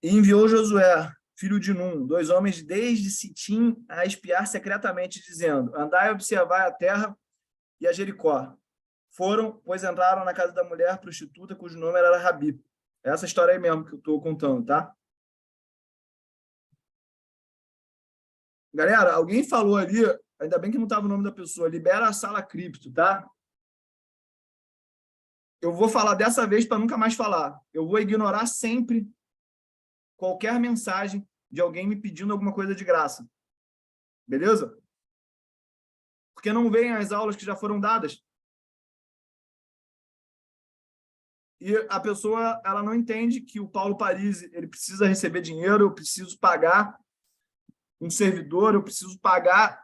E enviou Josué, filho de Num, 2 homens desde Sitim a espiar secretamente, dizendo: andai e observai a terra e a Jericó. Foram, pois entraram na casa da mulher prostituta, cujo nome era Rabi. É essa história aí mesmo que eu estou contando, tá? Galera, alguém falou ali, ainda bem que não estava o nome da pessoa, libera a sala cripto, tá? Eu vou falar dessa vez para nunca mais falar. Eu vou ignorar sempre qualquer mensagem de alguém me pedindo alguma coisa de graça. Beleza? Porque não vêm as aulas que já foram dadas. E a pessoa ela não entende que o Paulo Parisi ele precisa receber dinheiro, eu preciso pagar um servidor, eu preciso pagar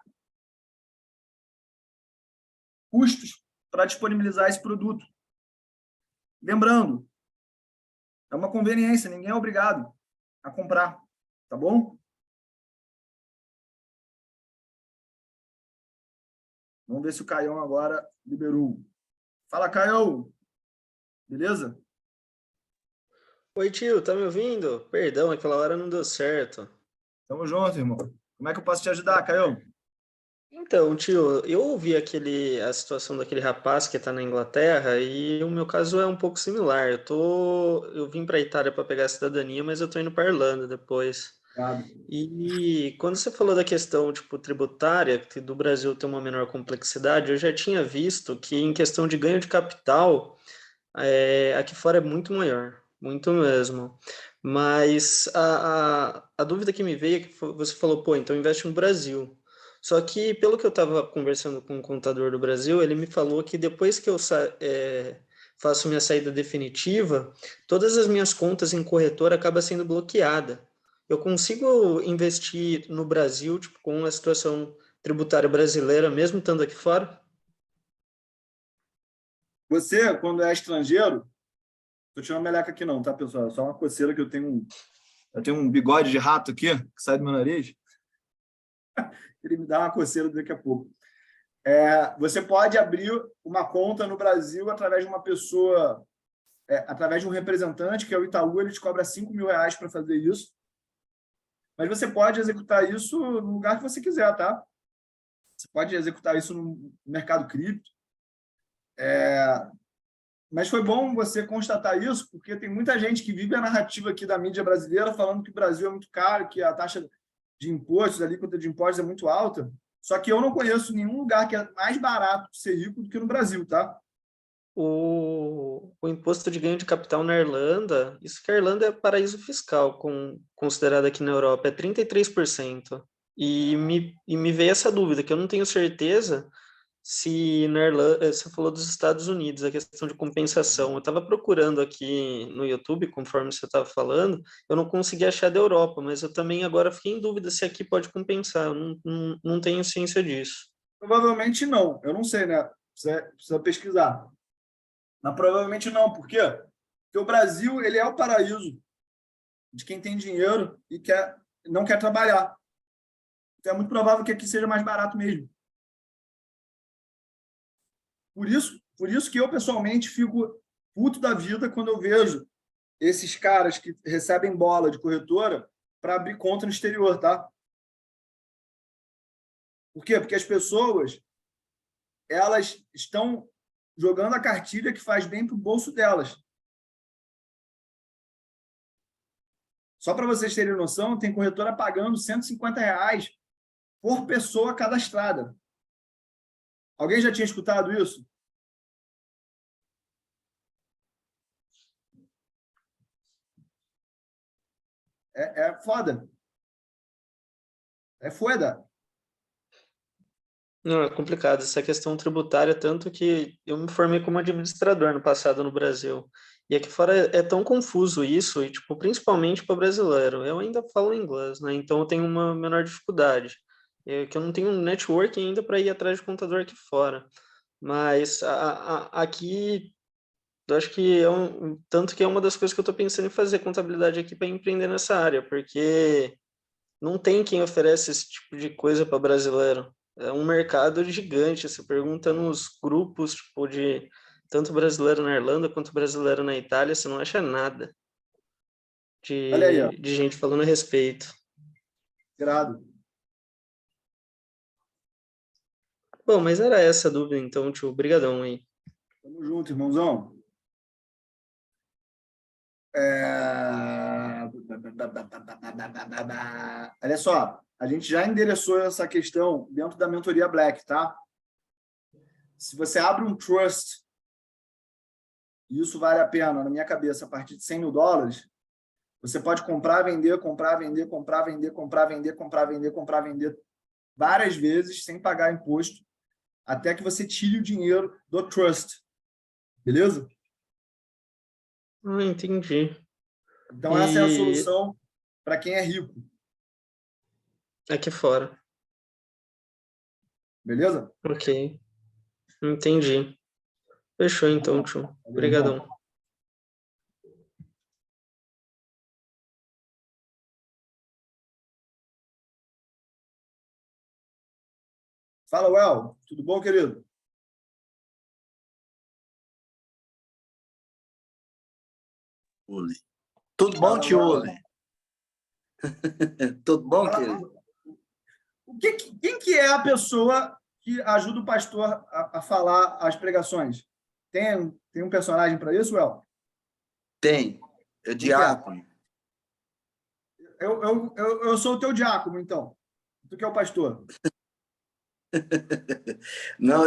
custos para disponibilizar esse produto. Lembrando, é uma conveniência, ninguém é obrigado a comprar, tá bom? Vamos ver se o Caião agora liberou. Fala, Caião. Beleza?
Oi, tio, tá me ouvindo? Perdão, aquela hora não deu certo.
Tamo junto, irmão. Como é que eu posso te ajudar, Caião?
Então, tio, eu ouvi a situação daquele rapaz que está na Inglaterra e o meu caso é um pouco similar. Eu vim para a Itália para pegar a cidadania, mas eu tô indo para Irlanda depois.
Obrigado.
E quando você falou da questão, tipo, tributária, que do Brasil ter uma menor complexidade, eu já tinha visto que em questão de ganho de capital, aqui fora é muito maior, muito mesmo. Mas a dúvida que me veio é que você falou, pô, então investe no Brasil. Só que, pelo que eu estava conversando com o contador do Brasil, ele me falou que depois que eu faço minha saída definitiva, todas as minhas contas em corretora acabam sendo bloqueada. Eu consigo investir no Brasil, tipo, com a situação tributária brasileira, mesmo estando aqui fora?
Você, quando é estrangeiro, tô tirando meleca aqui não, tá, pessoal? É só uma coceira que eu tenho um bigode de rato aqui, que sai do meu nariz. Ele me dá uma coceira daqui a pouco. Você pode abrir uma conta no Brasil através de uma pessoa, através de um representante, que é o Itaú, ele te cobra R$ 5.000 para fazer isso. Mas você pode executar isso no lugar que você quiser, tá? Você pode executar isso no mercado cripto. Mas foi bom você constatar isso, porque tem muita gente que vive a narrativa aqui da mídia brasileira falando que o Brasil é muito caro, que a taxa de impostos, a alíquota de impostos é muito alta. Só que eu não conheço nenhum lugar que é mais barato ser rico do que no Brasil, tá?
O imposto de ganho de capital na Irlanda, isso que a Irlanda é paraíso fiscal, considerado aqui na Europa, é 33%. E me veio essa dúvida, que eu não tenho certeza se na Irlanda, você falou dos Estados Unidos, a questão de compensação. Eu estava procurando aqui no YouTube, conforme você estava falando, eu não consegui achar da Europa, mas eu também agora fiquei em dúvida se aqui pode compensar, eu não tenho ciência disso.
Provavelmente não. Eu não sei, né? Precisa pesquisar. Mas provavelmente não. Por quê? Porque o Brasil ele é o paraíso de quem tem dinheiro e não quer trabalhar. Então é muito provável que aqui seja mais barato mesmo. Por isso que eu, pessoalmente, fico puto da vida quando eu vejo esses caras que recebem bola de corretora para abrir conta no exterior, tá? Por quê? Porque as pessoas elas estão jogando a cartilha que faz bem para o bolso delas. Só para vocês terem noção, tem corretora pagando R$ 150 por pessoa cadastrada. Alguém já tinha escutado isso? É foda. É foda.
Não, é complicado essa questão tributária, tanto que eu me formei como administrador no passado no Brasil. E aqui fora é tão confuso isso, e tipo, principalmente para brasileiro. Eu ainda falo inglês, né? Então eu tenho uma menor dificuldade. É que eu não tenho um network ainda para ir atrás de contador aqui fora. Mas aqui, eu acho que tanto que é uma das coisas que eu estou pensando em fazer, contabilidade aqui para empreender nessa área, porque não tem quem oferece esse tipo de coisa para brasileiro. É um mercado gigante. Você pergunta nos grupos, tipo, de tanto brasileiro na Irlanda quanto brasileiro na Itália, você não acha nada
Olha aí, ó.
de gente falando a respeito.
Grado.
Bom, mas era essa a dúvida, então, tio. Obrigadão aí.
Tamo junto, irmãozão. Olha só, a gente já endereçou essa questão dentro da mentoria Black, tá? Se você abre um trust, e isso vale a pena, na minha cabeça, a partir de $100.000, você pode comprar, vender, comprar, vender, comprar, vender, comprar, vender, comprar, vender, comprar, vender várias vezes sem pagar imposto, até que você tire o dinheiro do trust. Beleza?
Entendi.
Então, essa é a solução para quem é rico.
Aqui fora.
Beleza?
Ok. Entendi. Fechou, então, tio. Obrigadão.
Fala, Well. Tudo bom, querido?
Uli. Tudo bom, tio Uli? Tudo bom, querido?
Quem que é a pessoa que ajuda o pastor a falar as pregações? Tem um personagem para isso, Well?
Tem. É diácono.
Eu sou o teu diácono, então. Tu que é o pastor.
Não,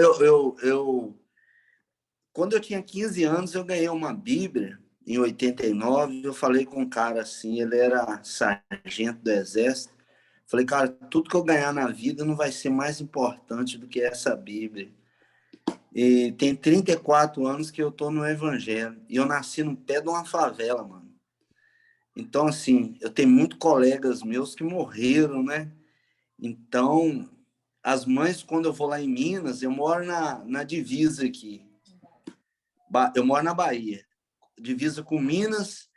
quando eu tinha 15 anos, eu ganhei uma Bíblia, em 89, eu falei com um cara assim, ele era sargento do Exército, falei, cara, tudo que eu ganhar na vida não vai ser mais importante do que essa Bíblia. E tem 34 anos que eu tô no Evangelho, e eu nasci no pé de uma favela, mano. Então, assim, eu tenho muitos colegas meus que morreram, né? Então, as mães, quando eu vou lá em Minas, eu moro na divisa aqui. Eu moro na Bahia, divisa com Minas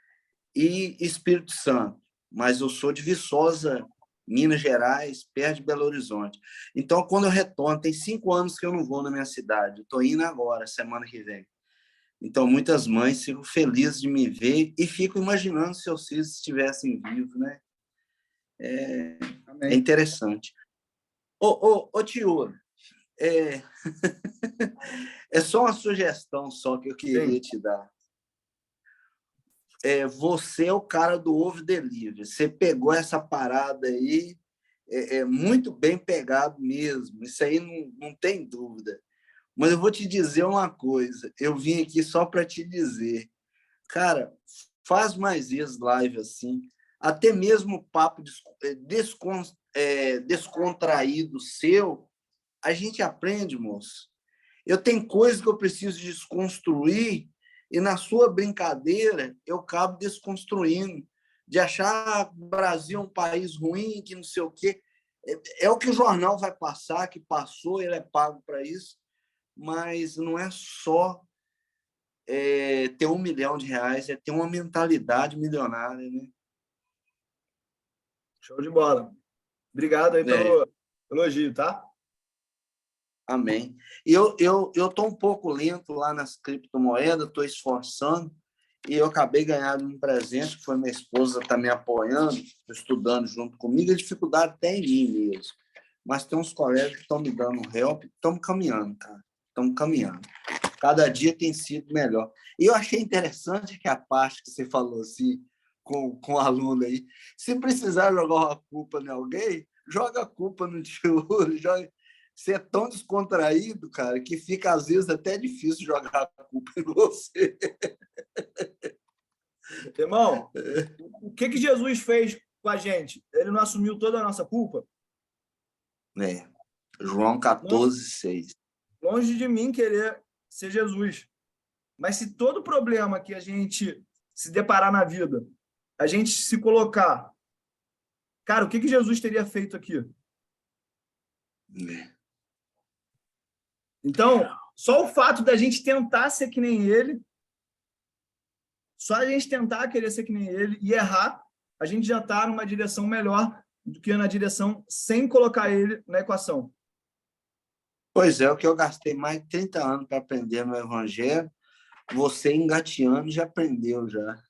e Espírito Santo. Mas eu sou de Viçosa, Minas Gerais, perto de Belo Horizonte. Então, quando eu retorno, tem 5 anos que eu não vou na minha cidade. Estou indo agora, semana que vem. Então, muitas mães ficam felizes de me ver e ficam imaginando se seus filhos estivessem vivos, né? É interessante. Ô tio, é só uma sugestão só que eu queria te dar. Você é o cara do Ovo Delivery. Você pegou essa parada aí, muito bem pegado mesmo. Isso aí não tem dúvida. Mas eu vou te dizer uma coisa. Eu vim aqui só para te dizer. Cara, faz mais vezes live assim. Até mesmo o papo descontraído seu, a gente aprende, moço. Eu tenho coisas que eu preciso desconstruir e na sua brincadeira eu acabo desconstruindo, de achar o Brasil um país ruim, que não sei o quê. É o que o jornal vai passar, que passou, ele é pago para isso, mas não é só ter R$1 milhão, é ter uma mentalidade milionária, né?
Show de bola. Obrigado aí pelo elogio, tá?
Amém. Eu tô um pouco lento lá nas criptomoedas, estou esforçando, e eu acabei ganhando um presente, que foi minha esposa tá me apoiando, estudando junto comigo, a dificuldade até em mim mesmo. Mas tem uns colegas que estão me dando help, estamos caminhando, cara. Estamos caminhando. Cada dia tem sido melhor. E eu achei interessante que a parte que você falou assim, com o aluno aí, se precisar jogar uma culpa em alguém, joga a culpa no tio, joga... Você é tão descontraído, cara, que fica, às vezes, até difícil jogar a culpa em você.
Irmão, o que Jesus fez com a gente? Ele não assumiu toda a nossa culpa?
João 14:6.
Longe de mim querer ser Jesus. Mas se todo problema que a gente se deparar na vida, a gente se colocar... Cara, o que Jesus teria feito aqui? Então, só o fato da gente tentar ser que nem ele, só a gente tentar querer ser que nem ele e errar, a gente já está numa direção melhor do que na direção sem colocar ele na equação.
Pois é, o que eu gastei mais de 30 anos para aprender no Evangelho, você engateando já aprendeu já.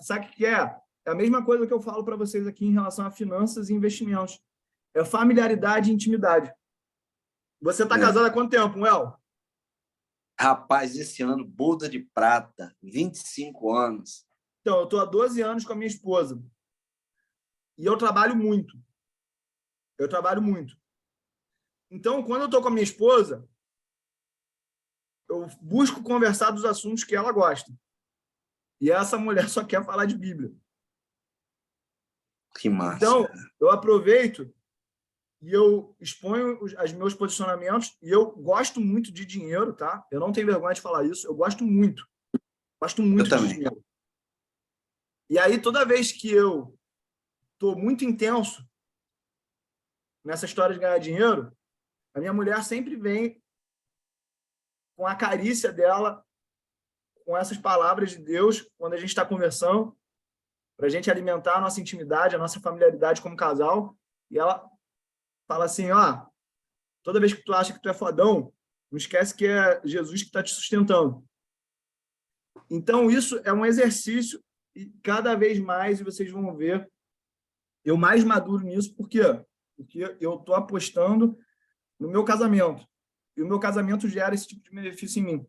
Sabe o que é? É a mesma coisa que eu falo para vocês aqui em relação a finanças e investimentos. É familiaridade e intimidade. Você está casado há quanto tempo, Well?
Rapaz, esse ano, boda de prata, 25 anos.
Então, eu estou há 12 anos com a minha esposa. E eu trabalho muito. Então, quando eu estou com a minha esposa, eu busco conversar dos assuntos que ela gosta. E essa mulher só quer falar de Bíblia.
Que massa.
Então, eu aproveito e eu exponho os meus posicionamentos, e eu gosto muito de dinheiro, tá? Eu não tenho vergonha de falar isso, eu gosto muito. Gosto muito de dinheiro. E aí, toda vez que eu estou muito intenso nessa história de ganhar dinheiro, a minha mulher sempre vem com a carícia dela, com essas palavras de Deus, quando a gente está conversando, para a gente alimentar a nossa intimidade, a nossa familiaridade como casal, e ela fala assim, ó, toda vez que tu acha que tu é fodão, não esquece que é Jesus que está te sustentando. Então, isso é um exercício e cada vez mais vocês vão ver eu mais maduro nisso, por quê? Porque eu estou apostando no meu casamento. E o meu casamento gera esse tipo de benefício em mim.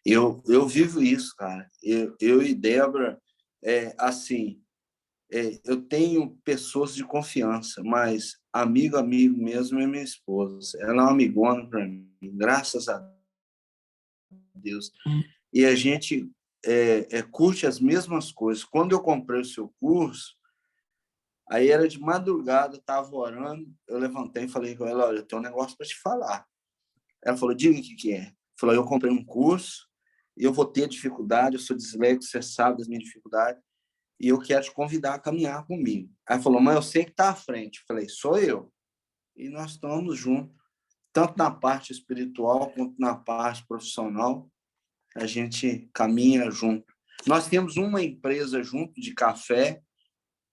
Eu vivo isso, cara. Eu e Débora, assim, eu tenho pessoas de confiança, mas amigo mesmo é minha esposa. Ela é uma amigona para mim, graças a Deus. E a gente curte as mesmas coisas. Quando eu comprei o seu curso, aí era de madrugada, eu estava orando, eu levantei e falei com ela, olha, eu tenho um negócio para te falar. Ela falou, diga o que é. Falou, eu comprei um curso e eu vou ter dificuldade, eu sou disléxico, você sabe das minhas dificuldades, e eu quero te convidar a caminhar comigo. Aí falou, mas eu sei que está à frente. Falei, sou eu. E nós estamos juntos, tanto na parte espiritual quanto na parte profissional, a gente caminha junto. Nós temos uma empresa junto de café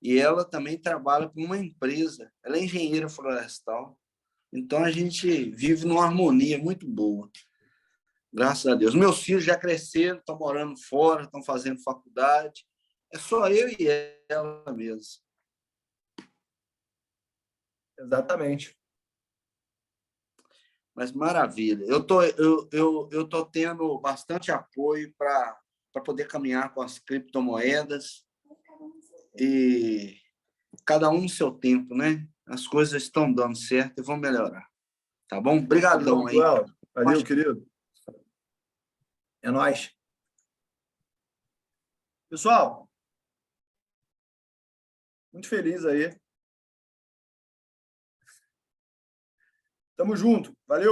e ela também trabalha com uma empresa. Ela é engenheira florestal. Então, a gente vive numa harmonia muito boa. Graças a Deus. Meus filhos já cresceram, estão morando fora, estão fazendo faculdade. É só eu e ela mesmo.
Exatamente.
Mas maravilha. Eu tô tendo bastante apoio para poder caminhar com as criptomoedas e cada um no seu tempo, né? As coisas estão dando certo e vão melhorar. Tá bom? Obrigadão aí.
Valeu, querido. É nóis. Pessoal, muito feliz aí. Tamo junto. Valeu.